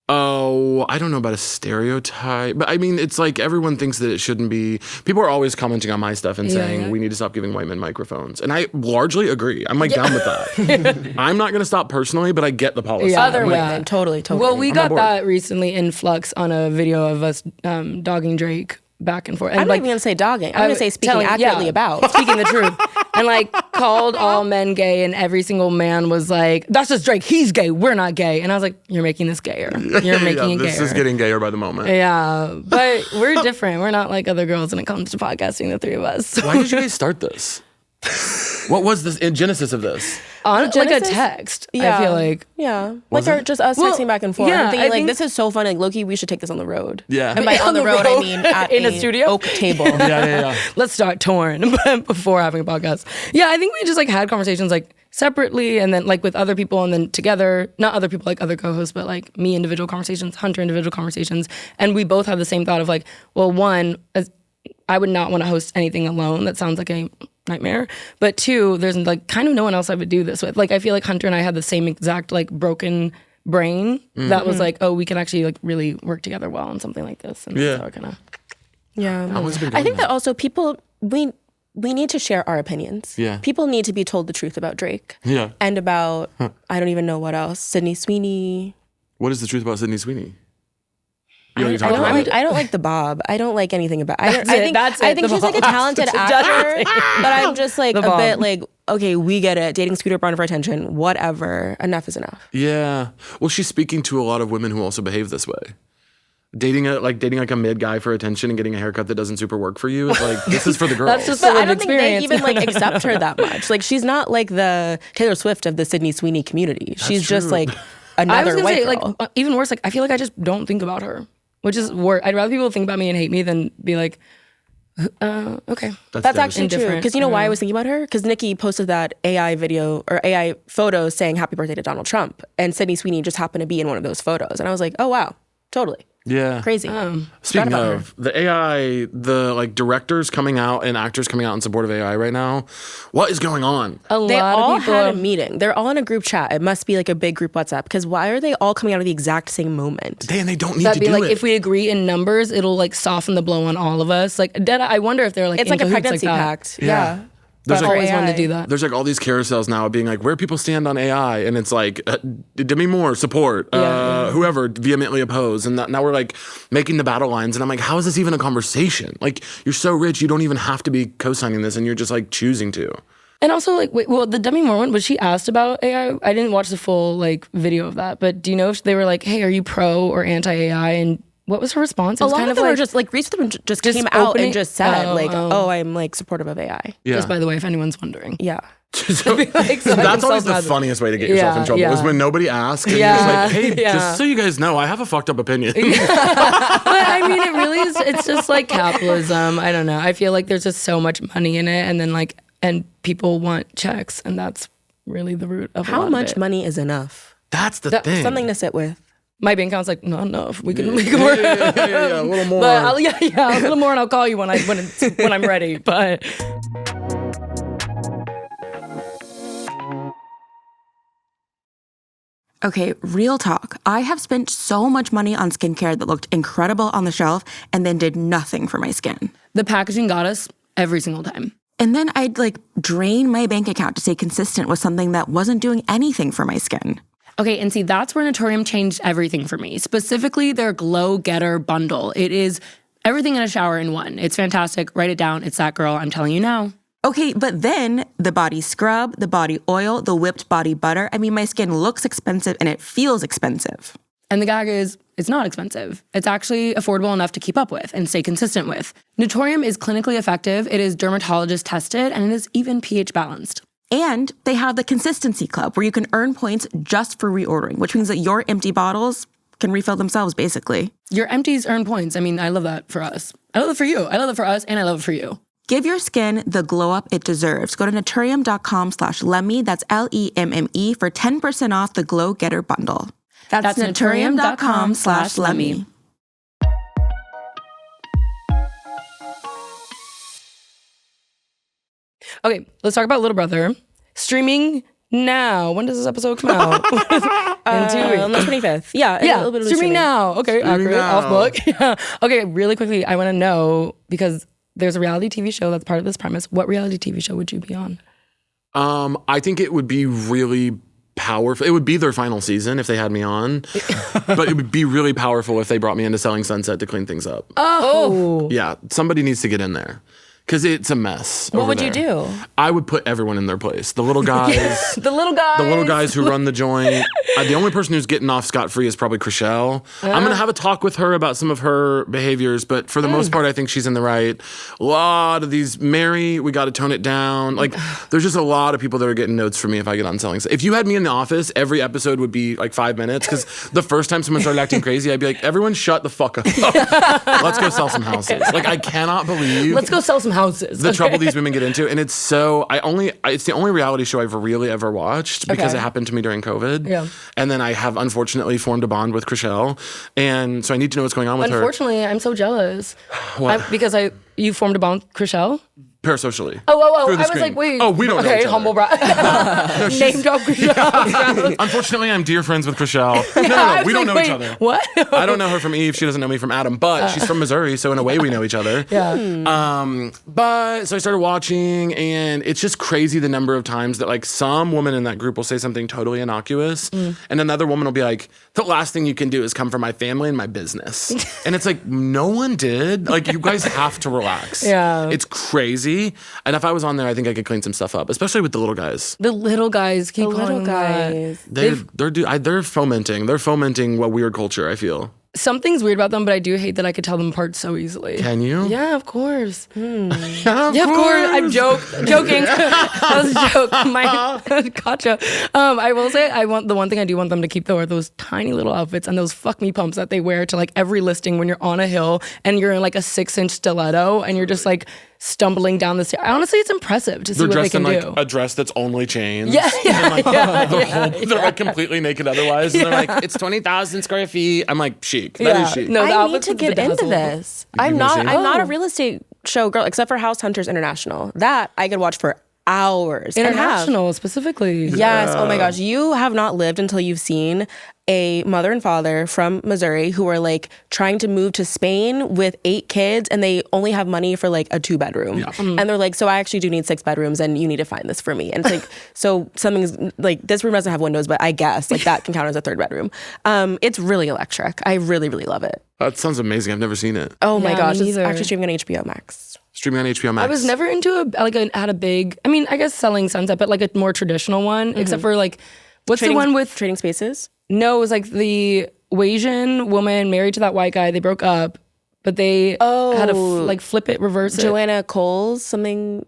Oh, I don't know about a stereotype, but I mean, it's like everyone thinks that it shouldn't be. People are always commenting on my stuff and saying we need to stop giving white men microphones, and I largely agree. I'm like down with that. I'm not going to stop personally, but I get the policy. Yeah. Other I'm like- women, totally. Well, we I'm got on board. that recently in Flux on a video of us dogging Drake back and forth. And I'm not even going to say dogging. I'm going to say speaking accurately about. Speaking the truth. And like called all men gay, and every single man was like, that's just Drake. He's gay. We're not gay. And I was like, you're making this gayer. You're making it gayer. This is getting gayer by the moment. Yeah, but we're different. We're not like other girls when it comes to podcasting, the three of us. Why did you guys start this? What was this genesis of this? Like a Genesis? text, Yeah. I feel like. Yeah. Like or just us Well, texting back and forth. yeah, I'm thinking I like think- this is so fun. Like Loki, we should take this on the road. Yeah. And by on the road, I mean at In a studio? oak table. Yeah. Let's start touring before having a podcast. Yeah, I think we just like had conversations like separately and then like with other people and then together, not other people like other co-hosts, but like me individual conversations, Hunter individual conversations. And we both had the same thought of like, well, one, I would not want to host anything alone. That sounds like a nightmare. But two, there's like kind of no one else I would do this with. Like I feel like Hunter and I had the same exact like broken brain that was like, oh, we can actually like really work together well on something like this. And that's how it kind of. Yeah. Always been I think doing that also people we need to share our opinions. Yeah. People need to be told the truth about Drake. Yeah. And about I don't even know what else. Sydney Sweeney. What is the truth about Sydney Sweeney? You already I talked don't, about it. I don't like the Bob. I don't like anything about. I That's it, think that's I it, think the she's like a Bob. talented Just actor, but I'm just like The a Bob. bit like, okay, we get it. Dating Scooter Braun for attention, whatever. Enough is enough. Yeah. Well, she's speaking to a lot of women who also behave this way. Dating like a mid guy for attention and getting a haircut that doesn't super work for you is like this is for the girls. That's just But the I lived don't think they experience. even like accept her that much. Like she's not like the Taylor Swift of the Sydney Sweeney community. She's just true. like I was another gonna white say, girl. like, even worse, like, I feel like I just don't think about her, which is worse. I'd rather people think about me and hate me than be like, okay. That's actually true. Indifferent. Because you know why I was thinking about her? Because Nikki posted that AI video or AI photo saying happy birthday to Donald Trump. And Sydney Sweeney just happened to be in one of those photos. And I was like, oh, wow, totally. yeah. Crazy. Speaking about her. of the AI, the like directors coming out and actors coming out in support of AI right now, what is going on? They lot all of people had a meeting. They're all in a group chat. It must be like a big group WhatsApp. Because why are they all coming out at the exact same moment? They don't need That'd to be do like, it. if we agree in numbers, it'll like soften the blow on all of us. Like, I wonder if they're like, It's in like a cahoots pregnancy that. pact. Yeah. Yeah. There's But like- for Always wanted to AI. do that. There's like all these carousels now being like where people stand on AI, and it's like Demi Moore support, whoever vehemently oppose, and now we're like making the battle lines, and I'm like, how is this even a conversation? Like you're so rich, you don't even have to be co-signing this, and you're just like choosing to. And also, like, wait, well, the Demi Moore one, was she asked about AI? I didn't watch the full like video of that, but do you know if they were like, hey, are you pro or anti AI? And what was her response? It A was lot kind of them like, were just like Reese them just just came out opening- and just said Oh, like, oh. oh, I'm like supportive of AI. Yeah. just by the way, if anyone's wondering. Yeah. So, Like, so I can that's always the self-imagine. funniest way to get yourself in trouble is when nobody asks and you're just like, hey, just so you guys know, I have a fucked up opinion. But I mean, it really is. It's just like capitalism. I don't know. I feel like there's just so much money in it, and then like, and people want checks, and that's really the root of a lot How of much it. money is enough? That's the thing. Something to sit with. My bank account's like, not enough. We can make it work. Yeah, a little more. But a little more, and I'll call you when I'm ready. But Okay, real talk. I have spent so much money on skincare that looked incredible on the shelf and then did nothing for my skin. the packaging got us every single time. And then I'd like drain my bank account to stay consistent with something that wasn't doing anything for my skin. Okay, and see, that's where Naturium changed everything for me. Specifically, their Glow Getter bundle. It is everything in a shower in one. It's fantastic. Write it down. It's that girl. I'm telling you now. Okay, but then the body scrub, the body oil, the whipped body butter. I mean, my skin looks expensive and it feels expensive. And the gag is, it's not expensive. It's actually affordable enough to keep up with and stay consistent with. Naturium is clinically effective. It is dermatologist tested, and it is even pH balanced. And they have the Consistency Club where you can earn points just for reordering, which means that your empty bottles can refill themselves, basically. Your empties earn points. I mean, I love that for us. I love it for you. I love it for us, and I love it for you. Give your skin the glow up it deserves. Go to naturium.com/Lemme, that's LEMME, for 10% off the Glow Getter bundle. That's naturium.com/Lemme. Okay, let's talk about Little Brother. Streaming now. When does this episode come out? In 2 weeks. On the 25th. Yeah. Yeah, it'll be streaming now. Okay, accurate. now. Off book. Yeah. Okay, really quickly, I want to know, because there's a reality TV show that's part of this premise. What reality TV show would you be on? I think it would be really powerful. It would be their final season if they had me on, but it would be really powerful if they brought me into Selling Sunset to clean things up. Oh. Yeah, somebody needs to get in there. Because it's a mess. What over would you there. do? I would put everyone in their place. The little guys. The little guys. The little guys who run the joint. The only person who's getting off scot-free is probably Chrishell. I'm going to have a talk with her about some of her behaviors, but for the most part, I think she's in the right. A lot of these, Mary, we got to tone it down. Like, there's just a lot of people that are getting notes from me if I get on Selling. If you had me in the office, every episode would be like 5 minutes, because the first time someone started acting crazy, I'd be like, everyone shut the fuck up. Let's go sell some houses. Like, I cannot believe. Let's go sell some houses. The trouble these women get into, and it's so it's the only reality show I've really ever watched because Okay. it happened to me during COVID. Yeah. And then I have unfortunately formed a bond with Chrishell, and so I need to know what's going on with her Unfortunately, I'm so jealous. What? Because you formed a bond with Chrishell. parasocially. Oh, through I the was screen. like, wait. Oh, we don't know okay, each other. humble brag. Name drop Chrishell. Unfortunately, I'm dear friends with Chrishell. No, we don't know each other. What? I don't know her from Eve. She doesn't know me from Adam, but she's from Missouri, so in a way we know each other. Yeah. But so I started watching, and it's just crazy the number of times that like some woman in that group will say something totally innocuous, and another woman will be like, "The last thing you can do is come from my family and my business," and it's like no one did. Like you guys have to relax. Yeah. It's crazy. And if I was on there, I think I could clean some stuff up, especially with the little guys. The little guys keep The calling little them that. guys. They're fomenting. They're fomenting a weird culture, I feel. Something's weird about them, but I do hate that I could tell them apart so easily. Can you? Yeah, of course. Yeah, of course. I'm joking. That was a joke. Gotcha. I will say, the one thing I do want them to keep though are those tiny little outfits and those fuck me pumps that they wear to like every listing when you're on a hill and you're in like a 6-inch stiletto and you're just like stumbling down the stairs. Honestly, it's impressive to see They're what they dressed can in like do. a dress that's only chains. Yeah, And like they're like completely naked otherwise. And they're like, it's 20,000 square feet. I'm like, chic. That is chic. No, the I need outfits to with get into bedazzle. this. You I'm wanna not. see it? I'm not a real estate show girl, except for House Hunters International. That I could watch for hours. and have. International specifically. Yes. Oh my gosh. You have not lived until you've seen a mother and father from Missouri who are like trying to move to Spain with 8 kids and they only have money for like a 2-bedroom. And they're like, so I actually do need 6 bedrooms and you need to find this for me. And it's like, so something's like, this room doesn't have windows, but I guess like that can count as a 3rd bedroom. It's really electric. I really, really love it. That sounds amazing. I've never seen it. Oh my Yeah, gosh. me It's neither. actually streaming on HBO Max. Streaming on HBO Max. I was never into had a big, I mean, I guess Selling Sunset, but like a more traditional one, except for like, what's the one with, Trading Spaces? no, it was like the Asian woman married to that white guy. They broke up, but they had to like flip it, reverse it. Joanna Coles, something.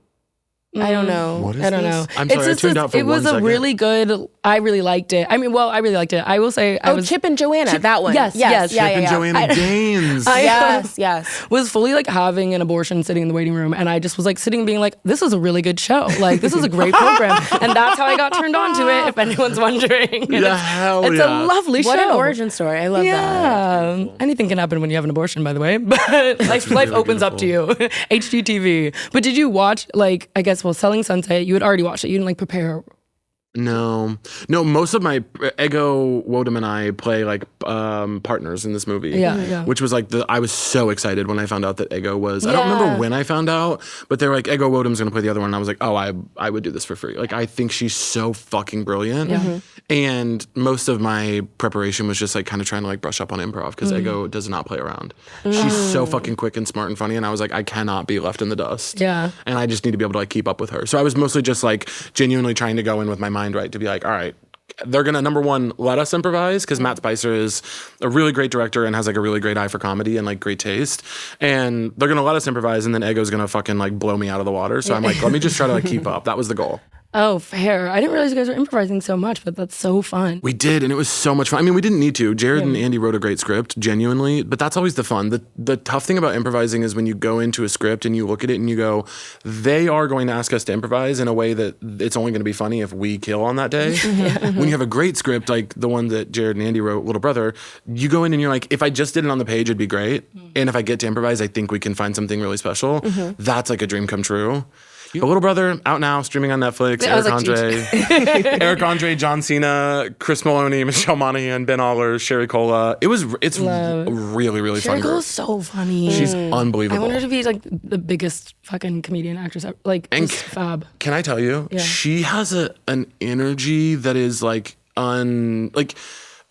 I don't know. What is I don't this? know. I'm sorry, I tuned out for it was 1 a second. really good, I really liked it. I mean, well, I really liked it. I will say I was Chip and Joanna, that one. yes, yes. yes. Yeah, Chip and yeah, yeah. Joanna Gaines. Yes. was fully like having an abortion sitting in the waiting room, and I just was like sitting and being like, this is a really good show. Like, this is a great program. And that's how I got turned on to it, if anyone's wondering. And Yeah, hell it's yeah. a lovely What show. an origin story. I love that. Yeah. Anything can happen when you have an abortion, by the way. But life opens up to you. HGTV. But did you watch, like, I guess, Selling Sunset, you had already watched it. You didn't like prepare. No, most of my Ego Wodem and I play like partners in this movie. Yeah. Which was like I was so excited when I found out that Ego was. I don't remember when I found out, but they were like, Ego Wodem's gonna play the other one. And I was like, oh, I would do this for free. Like I think she's so fucking brilliant. And most of my preparation was just like kind of trying to like brush up on improv because Ego does not play around. She's so fucking quick and smart and funny, and I was like, I cannot be left in the dust. Yeah. And I just need to be able to like keep up with her. So I was mostly just like genuinely trying to go in with my mind right to be like, all right, they're gonna number one let us improvise because Matt Spicer is a really great director and has like a really great eye for comedy and like great taste, and they're gonna let us improvise, and then Ego's gonna fucking like blow me out of the water. So I'm like, let me just try to like keep up. That was the goal. Oh, fair. I didn't realize you guys were improvising so much, but that's so fun. We did, and it was so much fun. I mean, we didn't need to. Jared and Andy wrote a great script, genuinely, but that's always the fun. The tough thing about improvising is when you go into a script and you look at it and you go, they are going to ask us to improvise in a way that it's only going to be funny if we kill on that day. When you have a great script, like the one that Jared and Andy wrote, Little Brother, you go in and you're like, if I just did it on the page, it'd be great. And if I get to improvise, I think we can find something really special. That's like a dream come true. The Little Brother, out now, streaming on Netflix. I was Eric like, Andre, Eric Andre, John Cena, Chris Maloney, Michelle Monaghan, Ben Aller, Sherry Cola. It's really, really Sherry funny. Cole's so funny. She's I unbelievable. wonder if he's like the biggest fucking comedian actress ever. Like, And just fab. Can I tell you? Yeah. She has an energy that is like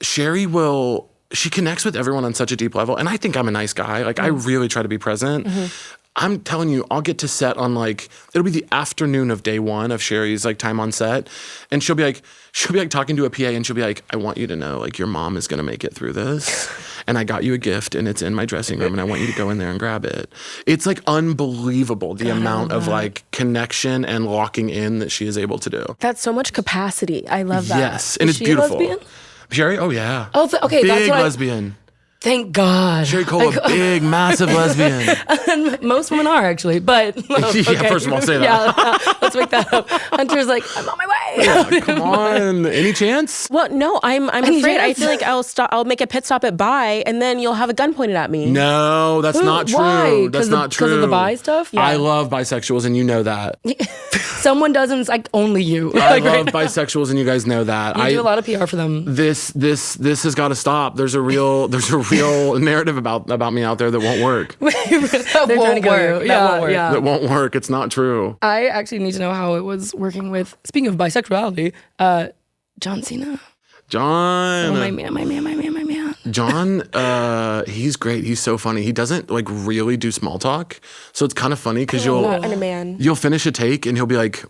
Sherry will. She connects with everyone on such a deep level, and I think I'm a nice guy. Like I really try to be present. I'm telling you, I'll get to set on like it'll be the afternoon of day one of Sherry's like time on set, and she'll be like talking to a PA, and she'll be like, "I want you to know, like your mom is gonna make it through this, and I got you a gift, and it's in my dressing room, and I want you to go in there and grab it." It's like unbelievable the amount of like connection and locking in that she is able to do. That's so much capacity. I love that. Yes, and Is it's she a beautiful. lesbian? Sherry, oh yeah. Oh, okay, big that's what lesbian. Thank God. Sherry Cole, a big, massive lesbian. Most women are actually, but okay. First of all, say that. Yeah, let's make that up. Hunter's like, I'm on my way. Come on, any chance? Well, no, I'm Any afraid. I chance? feel like I'll make a pit stop at Bi, and then you'll have a gun pointed at me. No, that's not true. Why? That's not true. Because of the bi stuff? I love bisexuals, and you know that. Someone doesn't, it's like only you. I Like, love bisexuals, and you guys know that. I do a lot of PR for them. This has got to stop. There's a real narrative about me out there that won't work. They're trying to kill you. That won't work. Yeah. That won't work. It's not true. I actually need to know how it was working with, speaking of bisexuality, John Cena. John. Oh, my man. John, he's great. He's so funny. He doesn't like really do small talk, so it's kind of funny because And a man. you'll finish a take and he'll be like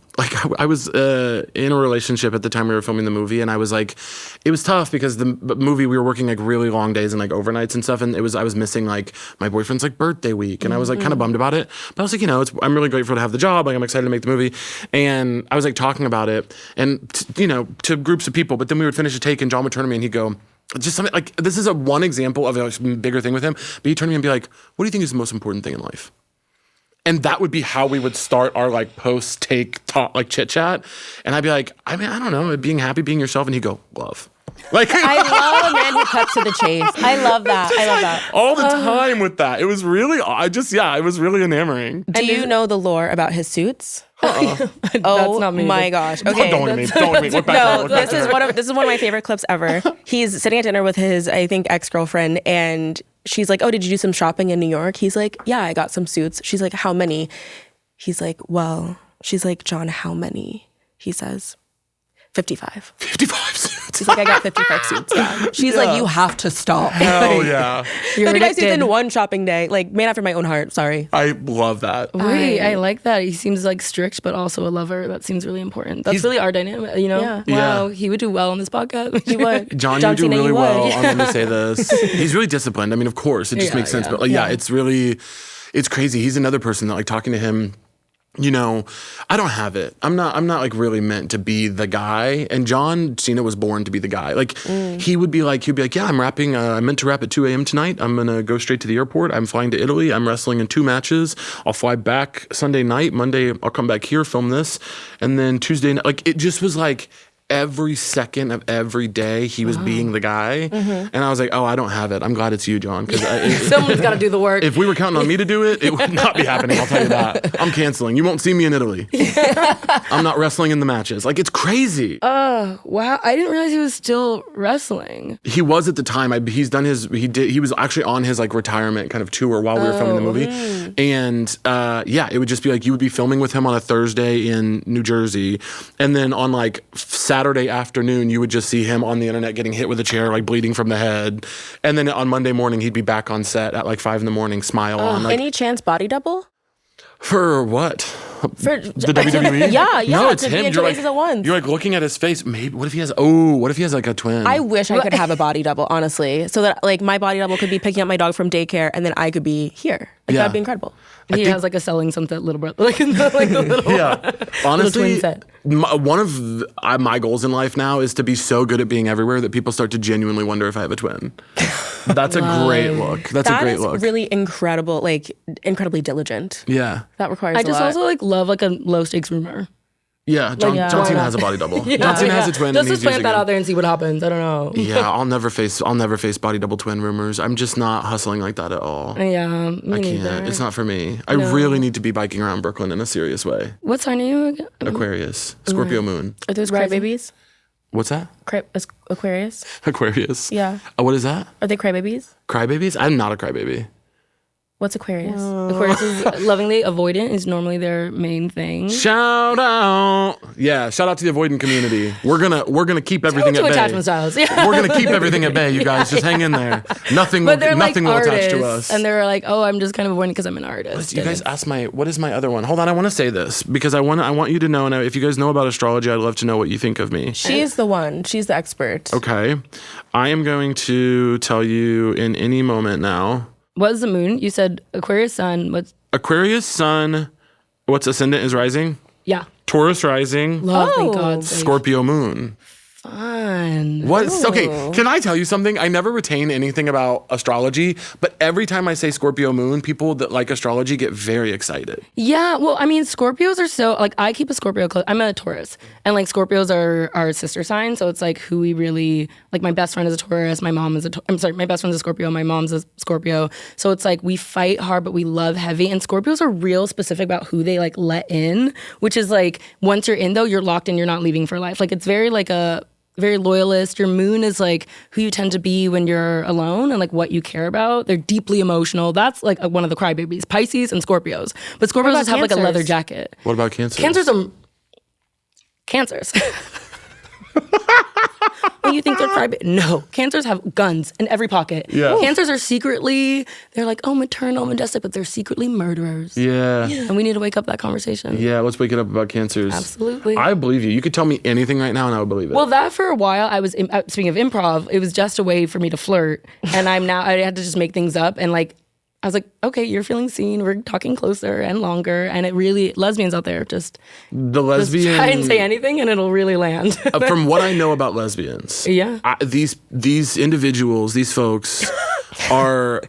I was in a relationship at the time we were filming the movie, and I was like, it was tough because the movie we were working like really long days and like overnights and stuff, and I was missing like my boyfriend's like birthday week, and I was like kind of bummed about it, but I was like, I'm really grateful to have the job, like I'm excited to make the movie, and I was like talking about it and to groups of people, but then we would finish a take and John would turn to me and he'd go, just something like, this is one example of a bigger thing with him, but he'd turn to me and be like, what do you think is the most important thing in life? And that would be how we would start our like post take talk, like chit chat. And I'd be like, I don't know, being happy, being yourself. And he'd go, love. Like I love a man who cuts to the chase. I love that. I love that. all the time with that. It was really, it was really enamoring. Do you know the lore about his suits? That's not me. My gosh. Okay. Don't look at me. Look back No, there. this is one of my favorite clips ever. He's sitting at dinner with his, I think, ex-girlfriend, and she's like, "Oh, did you do some shopping in New York?" He's like, "Yeah, I got some suits." She's like, "How many?" He's like, "Well," she's like, "John, how many?" He says, 55. 55 suits. He's like, "I got 55 suits." Yeah. She's like, "You have to stop." Hell yeah. You're 55 suits addicted. in one shopping day. Like, man after my own heart. Sorry. I love that. Wait, I like that. He seems like strict, but also a lover. That seems really important. That's really our dynamic, Yeah. Wow, Yeah. he would do well on this podcast. He would. John, you do Cena, really you would. well on Lemme Say This. He's really disciplined. I mean, of course, it just makes sense. But it's crazy. He's another person that like talking to him, I don't have it. I'm not like really meant to be the guy. And John Cena was born to be the guy. Like he'd be like, yeah, I'm rapping. I meant to rap at 2 a.m. tonight. I'm going to go straight to the airport. I'm flying to Italy. I'm wrestling in 2 matches. I'll fly back Sunday night. Monday, I'll come back here, film this. And then Tuesday night, like it just was like, every second of every day he was being the guy, and I was like, oh, I don't have it. I'm glad it's you, John, because Someone's got to do the work. if we were counting on me to do it, it would not be happening. I'll tell you that. I'm canceling. You won't see me in Italy. I'm not wrestling in the matches. Like, it's crazy. Wow, I didn't realize he was still wrestling. He was at the time. He was actually on his like retirement kind of tour while we were filming the movie, and it would just be like you would be filming with him on a Thursday in New Jersey, and then on like Saturday afternoon, you would just see him on the internet getting hit with a chair, like bleeding from the head. And then on Monday morning, he'd be back on set at like 5 a.m, smile on. Like, Any chance body double? for what? For The WWE? Yeah. No, it's to be him. in two places at once. You're like looking at his face. Maybe what if he has like a twin? I wish I could have a body double, honestly, so that like my body double could be picking up my dog from daycare, and then I could be here. Like Yeah. that'd be incredible. He has like a selling something little brother, like the little Yeah, honestly, twin set. one of my goals in life now is to be so good at being everywhere that people start to genuinely wonder if I have a twin. That's a great look. That's a great look. Really incredible, like incredibly diligent. Yeah. That requires. I just a lot. also like love like a low stakes rumor. Yeah, John Cena has a body double. John Cena has a twin. Let's and just he's plant using that him. out there and see what happens. I don't know. Yeah, I'll never face body double twin rumors. I'm just not hustling like that at all. Yeah, I me neither. can't. It's not for me. I really need to be biking around Brooklyn in a serious way. What sign are you again? Aquarius, Scorpio moon. Are those crybabies? What's that? Aquarius? Aquarius. Yeah. What is that? Are they crybabies? Crybabies? I'm not a crybaby. What's Aquarius? Aquarius is lovingly avoidant is normally their main thing. Shout out. Yeah, shout out to the avoidant community. We're gonna keep everything at Two bay. attachment styles. Yeah. We're gonna keep everything at bay, you guys. Just hang in there. Nothing But they're nothing like will artists, attach to us. and they're like, "Oh, I'm just kind of avoidant because I'm an artist." You guys asked what is my other one? Hold on, I want to say this because I want you to know, and if you guys know about astrology, I'd love to know what you think of me. She's the one. She's the expert. Okay. I am going to tell you in any moment now. What's the moon? You said Aquarius sun. What's Aquarius sun, what's ascendant is rising? yeah? Taurus rising, Love, thank God. Scorpio moon. Fun. What? Okay, can I tell you something? I never retain anything about astrology, but every time I say Scorpio moon, people that like astrology get very excited. Yeah, well, I mean, Scorpios are so like I keep a Scorpio close. I'm a Taurus, and like Scorpios are our sister sign, so it's like who we really like. My best friend is a Taurus. My mom is I'm sorry, my best friend's a Scorpio. My mom's a Scorpio. So it's like we fight hard, but we love heavy. And Scorpios are real specific about who they like let in, which is like once you're in though, you're locked in. You're not leaving for life. Like it's very like a very loyalist. Your moon is like who you tend to be when you're alone and like what you care about. They're deeply emotional. That's like one of the crybabies, Pisces and Scorpios. But Scorpios just have like a leather jacket. What about Cancer? Cancers. When you think they're crybabies. No. Cancers have guns in every pocket. Yeah. Cancers are secretly, they're like, oh, maternal, majestic, but they're secretly murderers. Yeah. And we need to wake up that conversation. Yeah, let's wake it up about Cancers. Absolutely. I believe you. You could tell me anything right now and I would believe it. Well, that for a while, I was, speaking of improv, it was just a way for me to flirt. And I had to just make things up. And like, I was like, okay, you're feeling seen. We're talking closer and longer. And it really, lesbians out there, just try and say anything and it'll really land. From what I know about lesbians, Yeah. these individuals, these folks are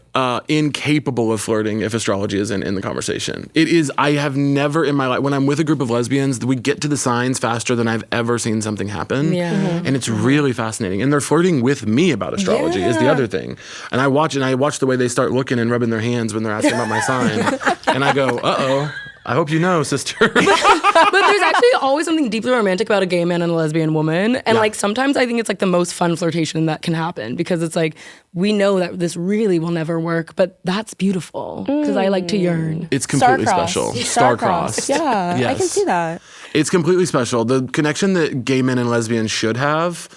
incapable of flirting if astrology is in the conversation. It is, I have never in my life, when I'm with a group of lesbians, we get to the signs faster than I've ever seen something happen. Yeah. Mhm. And it's really fascinating. And they're flirting with me about astrology is the other thing. And I watch the way they start looking and rubbing their hands when they're asking about my sign. And I go, uh-oh. I hope you know, sister. But there's actually always something deeply romantic about a gay man and a lesbian woman. And like sometimes I think it's like the most fun flirtation that can happen because it's like we know that this really will never work, but that's beautiful because I like to yearn. It's completely Star-crossed. special. Star-crossed. Yeah, Yes. I can see that. It's completely special. The connection that gay men and lesbians should have.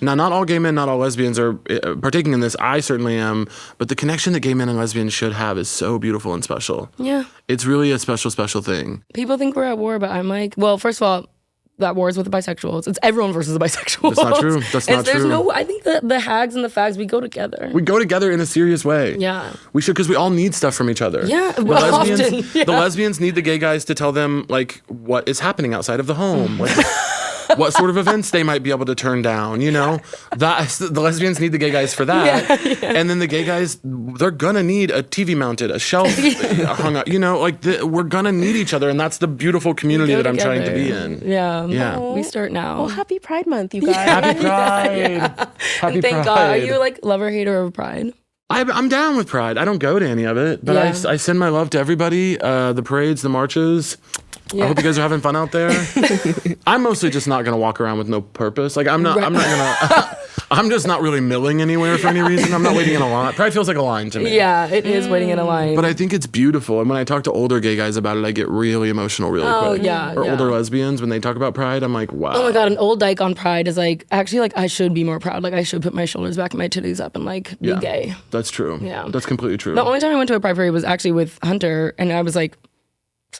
Now, not all gay men, not all lesbians are partaking in this. I certainly am. But the connection that gay men and lesbians should have is so beautiful and special. Yeah. It's really a special, special thing. People think we're at war, but I'm like, well, first of all, that war is with the bisexuals. It's everyone versus the bisexuals. That's not true. That's not there's true. No, I think the hags and the fags, we go together. We go together in a serious way. Yeah. We should, because we all need stuff from each other. Yeah, The well, lesbians, often, yeah. the lesbians need the gay guys to tell them, like, what is happening outside of the home. Like, what sort of events they might be able to turn down, you know? The lesbians need the gay guys for that. Yeah. And then the gay guys, they're gonna need a TV mounted, a shelf hung up, you know? Like, we're gonna need each other, and that's the beautiful community that I'm trying to be in. Yeah. Yeah. We start now. Well, happy Pride Month, you guys. Happy Pride. Happy And thank Pride. God. Are you like lover, hater of Pride? I'm down with Pride. I don't go to any of it, but Yeah. I send my love to everybody. The parades, the marches. I hope you guys are having fun out there. I'm mostly just not gonna walk around with no purpose. Like I'm not gonna. I'm just not really milling anywhere for any reason. I'm not waiting in a line. Pride feels like a line to me. Yeah, it is waiting in a line. But I think it's beautiful. And when I talk to older gay guys about it, I get really emotional really quick. yeah, Or yeah. older lesbians, when they talk about Pride, I'm like, wow. Oh my God, an old dyke on Pride is like, actually, like, I should be more proud. Like, I should put my shoulders back and my titties up and, like, be gay. That's true. Yeah. That's completely true. The only time I went to a Pride parade was actually with Hunter, and I was, like,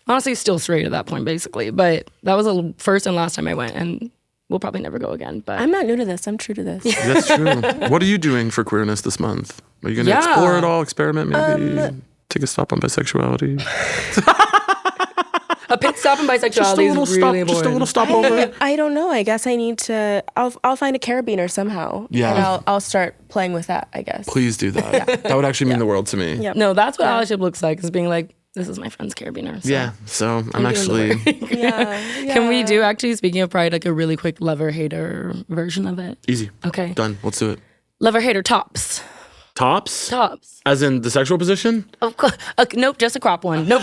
honestly still straight at that point, basically. But that was the first and last time I went, and we'll probably never go again. But I'm not new to this. I'm true to this. That's true. What are you doing for queerness this month? Are you going to explore it all, experiment maybe? Take a stop on bisexuality? a pit stop in bisexuality is really important. Just a little stopover. I don't know. I guess I need to. I'll find a carabiner somehow. Yeah. And I'll start playing with that, I guess. Please do that. That would actually mean the world to me. Yep. No, that's what allyship looks like, is being like, This is my friend's carabiner. So. Yeah, so I'm actually... Can we do, actually, speaking of pride, like a really quick lover-hater version of it? Easy. Okay. Done. Let's do it. Lover-hater tops. Tops? Tops. As in the sexual position? Of course. Nope, just a crop one. Nope.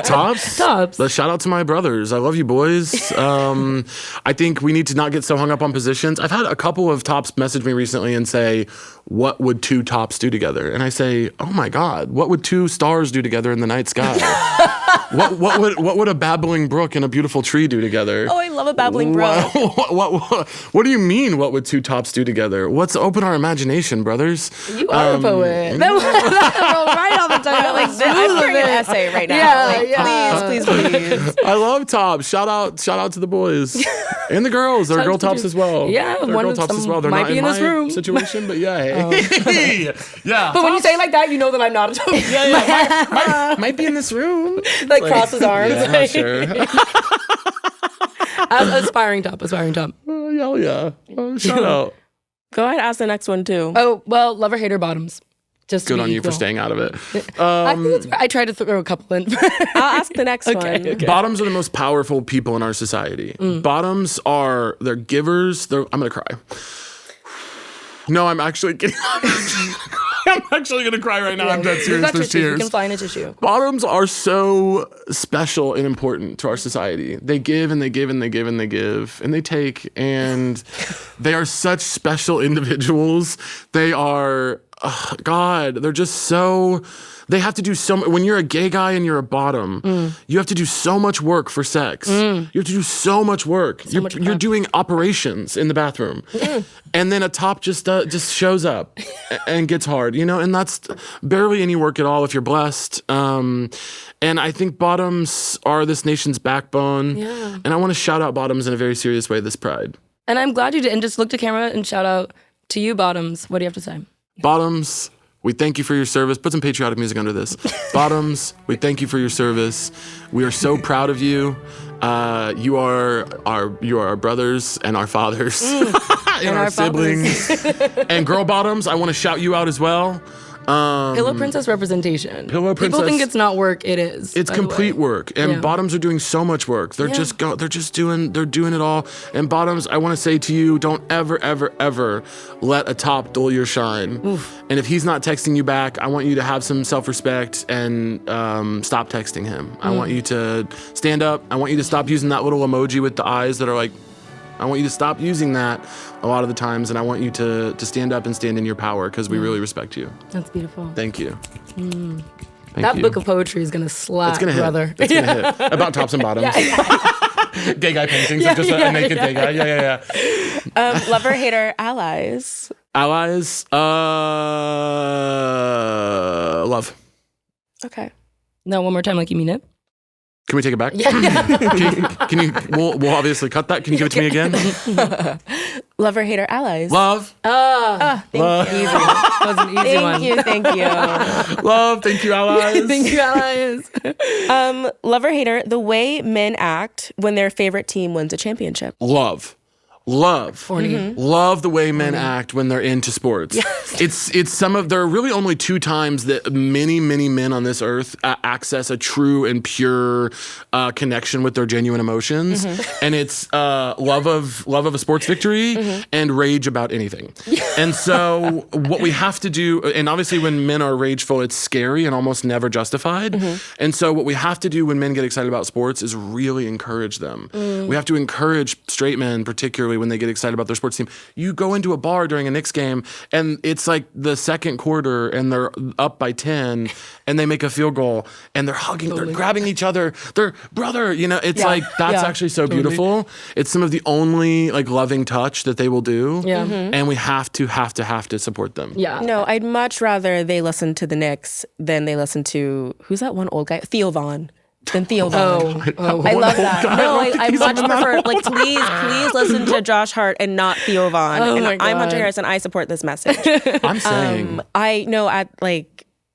Tops? Tops. Let's shout out to my brothers. I love you, boys. I think we need to not get so hung up on positions. I've had a couple of tops message me recently and say, what would two tops do together? And I say, oh my God, what would two stars do together in the night sky? What would a babbling brook and a beautiful tree do together? Oh, I love a babbling brook. What do you mean, what would two tops do together? Let's open our imagination, brothers. You are a poet. That was right all the time. Like, I'm writing an essay right now. Please. I love tops. Shout out to the boys and the girls. There are girl tops as well. Yeah, there are girl tops as well. They're might not be in this my room. situation, but yeah, hey. Yeah. But when you say it like that, you know that I'm not a top. might be in this room. Like cross his arms. Yeah, like, sure. aspiring top. Oh, hell yeah. Shout out. Go ahead, ask the next one too. Oh, well, lover, hater, bottoms. Just Good to on be you for equal. staying out of it. I tried to throw a couple in. I'll ask the next one. Okay. Bottoms are the most powerful people in our society. Bottoms they're givers. I'm going to cry. No, I'm actually kidding. I'm actually going to cry right now. I'm dead serious. There's You tears. can fly in a tissue. Bottoms are so special and important to our society. They give and they give and they give and they give and they take, and they are such special individuals. They are, they're just so... They have to do when you're a gay guy and you're a bottom, you have to do so much work for sex. You have to do so much work. You're doing operations in the bathroom. And then a top just shows up and gets hard, and that's barely any work at all if you're blessed. And I think bottoms are this nation's backbone. Yeah. And I want to shout out bottoms in a very serious way this Pride. And I'm glad you did. And just look to camera and shout out to you, bottoms. What do you have to say? Bottoms, we thank you for your service. Put some patriotic music under this. Bottoms, we thank you for your service. We are so proud of you. You are our brothers and our fathers and our siblings. And girl bottoms, I want to shout you out as well. Pillow princess representation. Pillow People princess- think it's not work. It is. It's by the complete way. work, and Yeah. bottoms are doing so much work. They're doing it all. And bottoms, I want to say to you, don't ever, ever, ever let a top dull your shine. Oof. And if he's not texting you back, I want you to have some self-respect and stop texting him. I want you to stand up. I want you to stop using that little emoji with the eyes that are like. I want you to stop using that a lot of the times, and I want you to stand up and stand in your power because we really respect you. That's beautiful. Thank you. Thank That you. book of poetry is gonna slap, It's gonna hit. brother. It's gonna hit. About tops and bottoms. Gay guy paintings of just a naked gay guy. Yeah. Lover, hater, allies. Allies. Love. Okay. No, one more time, like you mean it. Can we take it back? Can you? We'll obviously cut that. Can you give it to me again? Lover, hater, allies. Love. Thank Love. you. That was an easy one. Thank you. Love. Thank you, allies. Thank you, allies. Lover, hater, the way men act when their favorite team wins a championship. Love. Love the way men act when they're into sports. Yes. There are really only two times that many men on this earth access a true and pure connection with their genuine emotions. And it's love of a sports victory and rage about anything. And so what we have to do, and obviously when men are rageful, it's scary and almost never justified. And so what we have to do when men get excited about sports is really encourage them. We have to encourage straight men, particularly when they get excited about their sports team. You go into a bar during a Knicks game and it's like the second quarter and they're up by 10 and they make a field goal and they're hugging, they're grabbing each other, they're brother, it's like, that's actually so beautiful. It's some of the only like loving touch that they will do. Yeah. And we have to support them. Yeah. No, I'd much rather they listen to the Knicks than they listen to, who's that one old guy? Theo Vaughn. Than Theo Vaughn. I love that. No, I much prefer, like, please listen to Josh Hart and not Theo Vaughn. Oh and my I'm Hunter God. Harris and I support this message. I'm saying. I know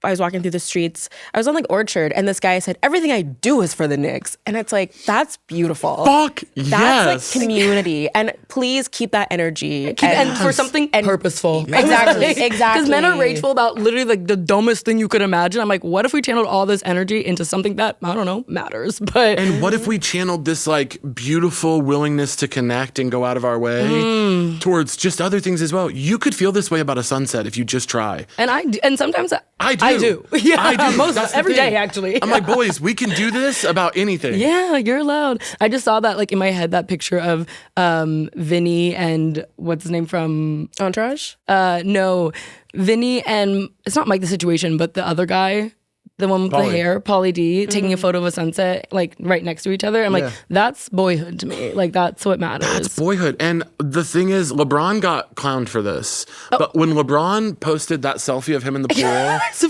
was walking through the streets. I was on like Orchard, and this guy said, "Everything I do is for the Knicks," and it's like that's beautiful. Fuck That's yes. like community, and please keep that energy And for something purposeful. Exactly. Because men are rageful about literally like the dumbest thing you could imagine. I'm like, what if we channeled all this energy into something that, I don't know, matters? But And what if we channeled this like beautiful willingness to connect and go out of our way towards just other things as well? You could feel this way about a sunset if you just try. and sometimes I do. I do. Yeah, I do. most That's the every thing. day actually. I'm like, boys, we can do this about anything. Yeah, you're allowed. I just saw that like in my head, that picture of Vinny and what's his name from Entourage. no, Vinny and it's not Mike the Situation, but the other guy, the one with Pauly. the hair, Pauly D, taking a photo of a sunset like right next to each other. I'm Yeah. like, that's boyhood to me. Like that's what matters. It's boyhood. And the thing is, LeBron got clowned for this. But when LeBron posted that selfie of him in the pool,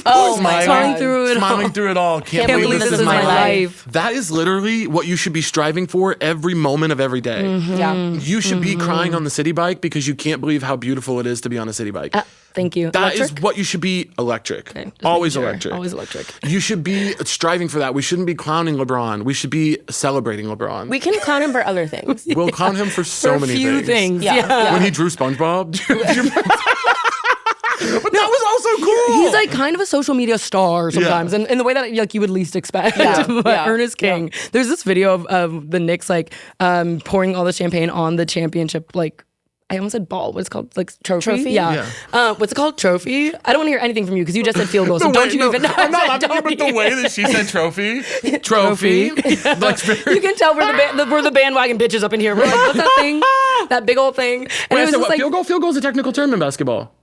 Oh my smiling God. through it all. smiling through it all, can't Can't believe this is my life. That is literally what you should be striving for every moment of every day. Yeah. You should be crying on the city bike because you can't believe how beautiful it is to be on a city bike. Thank you. That is Electric? what you should be. Electric. Okay, just Always making sure. electric. Always electric. You should be striving for that. We shouldn't be clowning LeBron. We should be celebrating LeBron. We can clown him for other things. We'll clown him for so For a many few things. Yeah. Yeah. When he drew SpongeBob. But that was also cool. He's like kind of a social media star sometimes, and in the way that like you would least expect. Yeah, But yeah, Ernest King. There's this video of the Knicks like pouring all the champagne on the championship like. I almost said ball. What's it called? Like trophy? Yeah. What's it called? Trophy? I don't want to hear anything from you because you just said field goal. So don't you even know? I'm not laughing at you, but the way that she said trophy. Trophy. Like, You can tell we're the bandwagon bitches up in here. We're like, what's that thing? That big old thing. And Wait, it was so just what, like, field goal? Field goal is a technical term in basketball.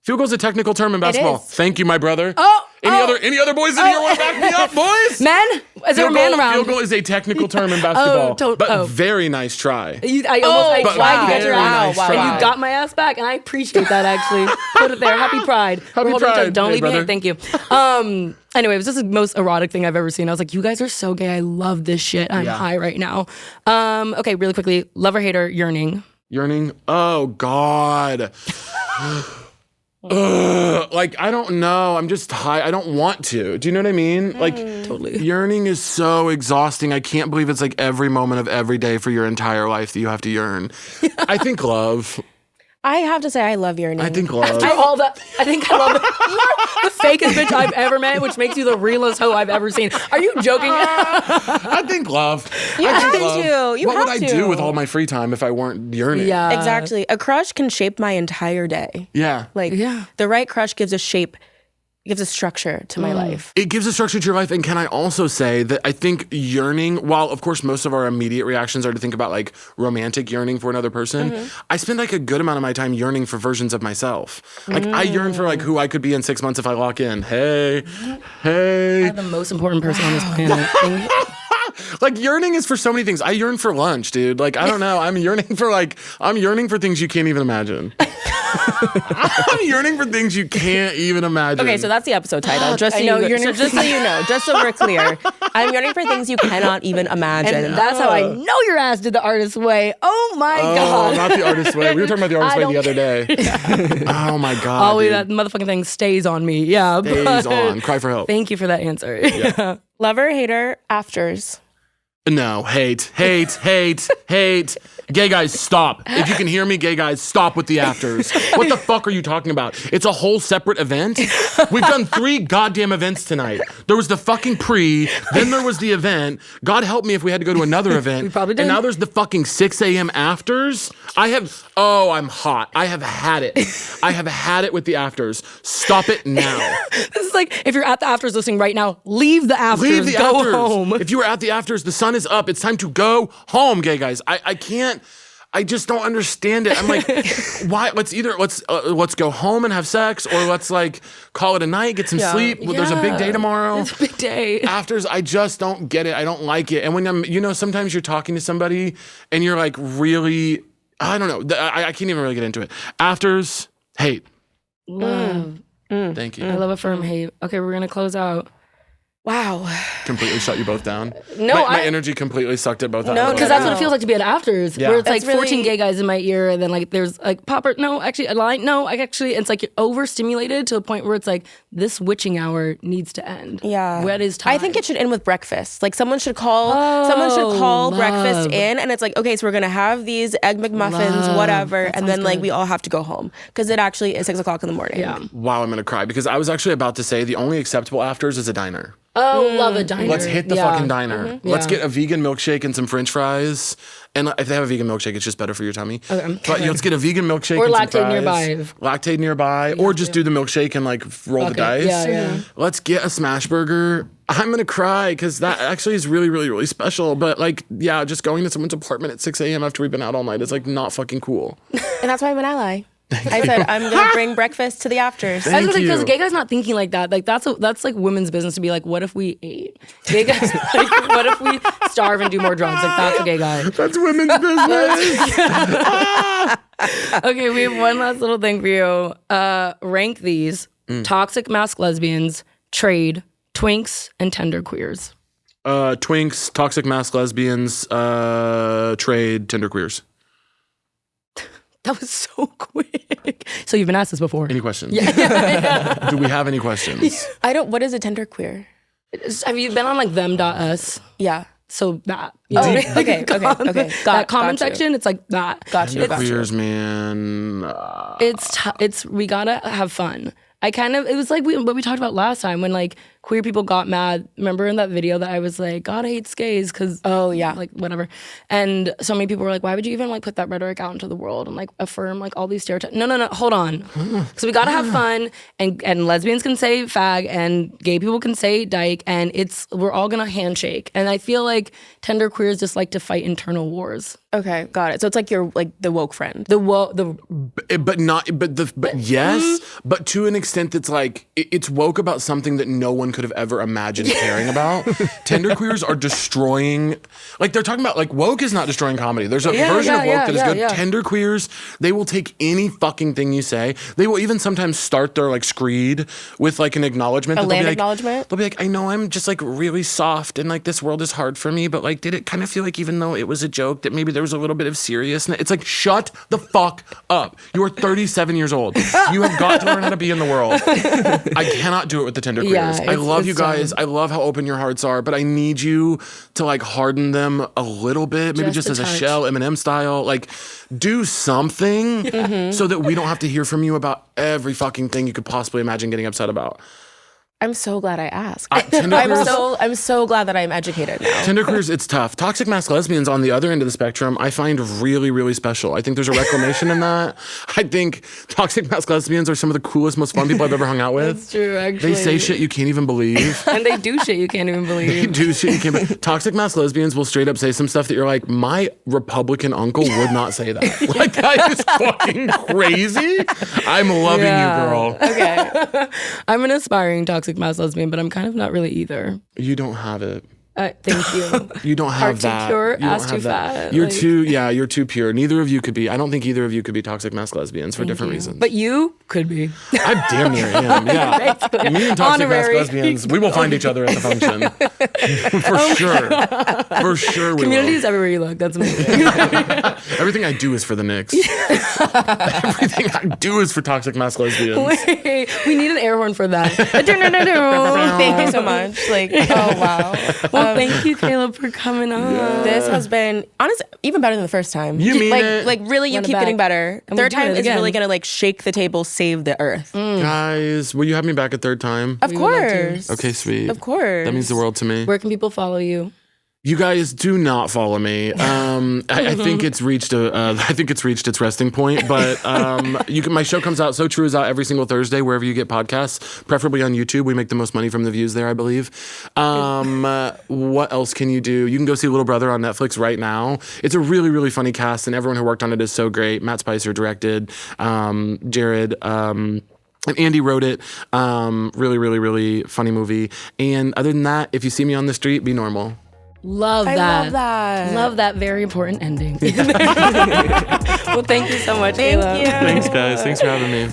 Field goal is a technical term in basketball. is. Thank you, my brother. Oh, Any other boys in here want to back me up, boys? men? Is there a man around? Field goal is a technical term in basketball. But very nice try. I almost But tried to get very your ass. nice And try. you got my ass back, and I appreciate that actually. Put it there. Happy Pride. Happy We're holding each other. Pride. Don't Hey, leave me brother. hang. Thank you. Anyway, it was just the most erotic thing I've ever seen. I was like, you guys are so gay. I love this shit. I'm high right now. Okay, really quickly. Lover, hater, yearning. Yearning? Oh, God. Ugh, like, I don't know. I'm just high. I don't want to. Do you know what I mean? Like, Totally. yearning is so exhausting. I can't believe it's like every moment of every day for your entire life that you have to yearn. I think love. I have to say, I love yearning. I think love. After all that, I think I love it. You're the fakest bitch I've ever met, which makes you the realest hoe I've ever seen. Are you joking? I think love. You I think have love. to. You what have would I to. do with all my free time if I weren't yearning? Yeah. Exactly. A crush can shape my entire day. Yeah. Like, Yeah. the right crush gives a shape, gives a structure to my life. It gives a structure to your life. And can I also say that I think yearning, while of course most of our immediate reactions are to think about like romantic yearning for another person, I spend like a good amount of my time yearning for versions of myself. Like I yearn for like who I could be in 6 months if I lock in. Hey. You're the most important person on this planet. Like yearning is for so many things. I yearn for lunch, dude. Like I don't know. I'm yearning for things you can't even imagine. I'm yearning for things you can't even imagine. Okay, so that's the episode title. Just so, I know, you, yearning so just so you know, just so we're clear, I'm yearning for things you cannot even imagine. And that's how I know your ass did the artist's way. Oh my God. not the artist way. We were talking about the artist I way the other day. Oh my God. Always dude. that motherfucking thing stays on me. Yeah. Days but- on. Cry for help. Thank you for that answer. Yeah. Lover, hater, afters. No, hate. Gay guys, stop. If you can hear me, gay guys, stop with the afters. What the fuck are you talking about? It's a whole separate event. We've done 3 goddamn events tonight. There was the fucking pre, then there was the event. God help me if we had to go to another event. We probably did. And now there's the fucking 6 a.m. afters. I'm hot. I have had it. I have had it with the afters. Stop it now. This is like, if you're at the afters listening right now, leave the afters. Leave the go afters. home. If you were at the afters, the sun is up. It's time to go home, gay guys. I can't. I just don't understand it. I'm like, why? Let's go home and have sex, or let's like call it a night, get some sleep. Well, there's a big day tomorrow. It's a big day. Afters, I just don't get it. I don't like it. And when sometimes you're talking to somebody and you're like really, I don't know. I can't even really get into it. Afters, hate. Love. Thank you. I love a firm hate. Okay, we're going to close out. Wow. Completely shut you both down. No, my energy completely sucked it both out. No, Because that's what it feels like to be at afters, Yeah. where it's That's like 14 really- gay guys in my ear, and then like there's like popper. No, actually, a line. No, it's like you're overstimulated to the point where it's like this witching hour needs to end. Yeah. What is time? I think it should end with breakfast. Like someone should call breakfast love. in, and it's like, okay, so we're gonna have these egg McMuffins, whatever, and then like we all have to go home because it actually is 6 o'clock in the morning. Yeah. Wow, I'm gonna cry because I was actually about to say the only acceptable afters is a diner. Oh, love a diner. Let's hit the Yeah. fucking diner. Let's Yeah. get a vegan milkshake and some French fries. And if they have a vegan milkshake, it's just better for your tummy. Okay. But let's get a vegan milkshake Or and some Lactaid fries. nearby. Lactaid nearby, or just do the milkshake and like roll the dice. Yeah. Let's get a smash burger. I'm gonna cry because that actually is really, really, really special. But like, yeah, just going to someone's apartment at 6 a.m. after we've been out all night is like not fucking cool. And that's why I'm an ally. I said I'm gonna bring breakfast to the afters. I was gonna say, because you. gay guys not thinking like that. Like that's like women's business to be like, what if we ate? Gay guys, like, what if we starve and do more drugs? Like that's a gay guy. That's women's business. Okay, we have one last little thing for you. Rank these: toxic mask lesbians, trade, twinks, and tender queers. Twinks, toxic mask lesbians, trade, tender queers. That was so quick. So you've been asked this before. Any questions? Yeah. Do we have any questions? I don't. What is a tender queer? Have you been on like them.us? Yeah. So that. Oh, okay. That comment section, it's like that. Got you. Tender queers, man. It's we gotta have fun. It was like what we talked about last time when like queer people got mad. Remember in that video that I was like, God hates gays because like whatever. And so many people were like, why would you even like put that rhetoric out into the world and like affirm like all these stereotypes? No, hold on. So we gotta have fun and lesbians can say fag and gay people can say dyke and we're all gonna handshake. And I feel like tender queers just like to fight internal wars. Okay, got it. So it's like you're like the woke friend. But yes, but to an extent that's like it's woke about something that no one could have ever imagined caring about. Tender queers are destroying, like they're talking about like woke is not destroying comedy. There's a version of woke that is good. Yeah. Tender queers, they will take any fucking thing you say. They will even sometimes start their like screed with like an acknowledgement. A land like, acknowledgement? They'll be like, I know I'm just like really soft and like this world is hard for me, but like did it kind of feel like even though it was a joke that maybe there was a little bit of seriousness? It's like, shut the fuck up. You are 37 years old. You have got to learn how to be in the world. I cannot do it with the tender queers. I love you guys. I love how open your hearts are, but I need you to like harden them a little bit, maybe just as a shell, Eminem style. Like, do something so that we don't have to hear from you about every fucking thing you could possibly imagine getting upset about. I'm so glad I asked. Tender queers- I'm so glad that I'm educated now. Tender queers, it's tough. Toxic mask lesbians on the other end of the spectrum, I find really, really special. I think there's a reclamation in that. I think toxic mask lesbians are some of the coolest, most fun people I've ever hung out with. That's true, actually. They say shit you can't even believe. And they do shit you can't even believe. They do shit you can't believe. Toxic mask lesbians will straight up say some stuff that you're like, my Republican uncle would not say that. Like, that is fucking crazy. I'm loving you, girl. Okay. I'm an aspiring toxic mask lesbian, but I'm kind of not really either. You don't have it. Thank you. You don't have Heart too that. pure, You don't ass have too that. fat, You're like- you're too pure. Neither of you could be. I don't think either of you could be toxic mask lesbians for different reasons. But you could be. I damn near am. Yeah. Me and toxic Honorary. mask lesbians, we will find each other at the function. For sure. For sure we Community will. is everywhere you look. That's amazing. Everything I do is for the Knicks. Everything I do is for toxic mask lesbians. Wait, we need an air horn for that. Thank you so much. Like, oh wow. Well, thank you, Caleb, for coming on. This has been honestly even better than the first time. You mean like, it. Like really, you Run it keep back. getting better. And we're Third doing time it is again. really gonna like shake the table, save the earth. Guys, will you have me back a third time? Of would love to. course. Okay, sweet. Of course. That means the world to me. Where can people follow you? You guys do not follow me. I think it's reached its resting point. But my show comes out. So True is out every single Thursday wherever you get podcasts, preferably on YouTube. We make the most money from the views there, I believe. What else can you do? You can go see Little Brother on Netflix right now. It's a really, really funny cast, and everyone who worked on it is so great. Matt Spicer directed. Jared. And Andy wrote it. Really, really, really funny movie. And other than that, if you see me on the street, be normal. Love I that. love that. Love that very important ending. Well, thank you so much, Thank Caleb. you. Thanks, guys. Thanks for having me.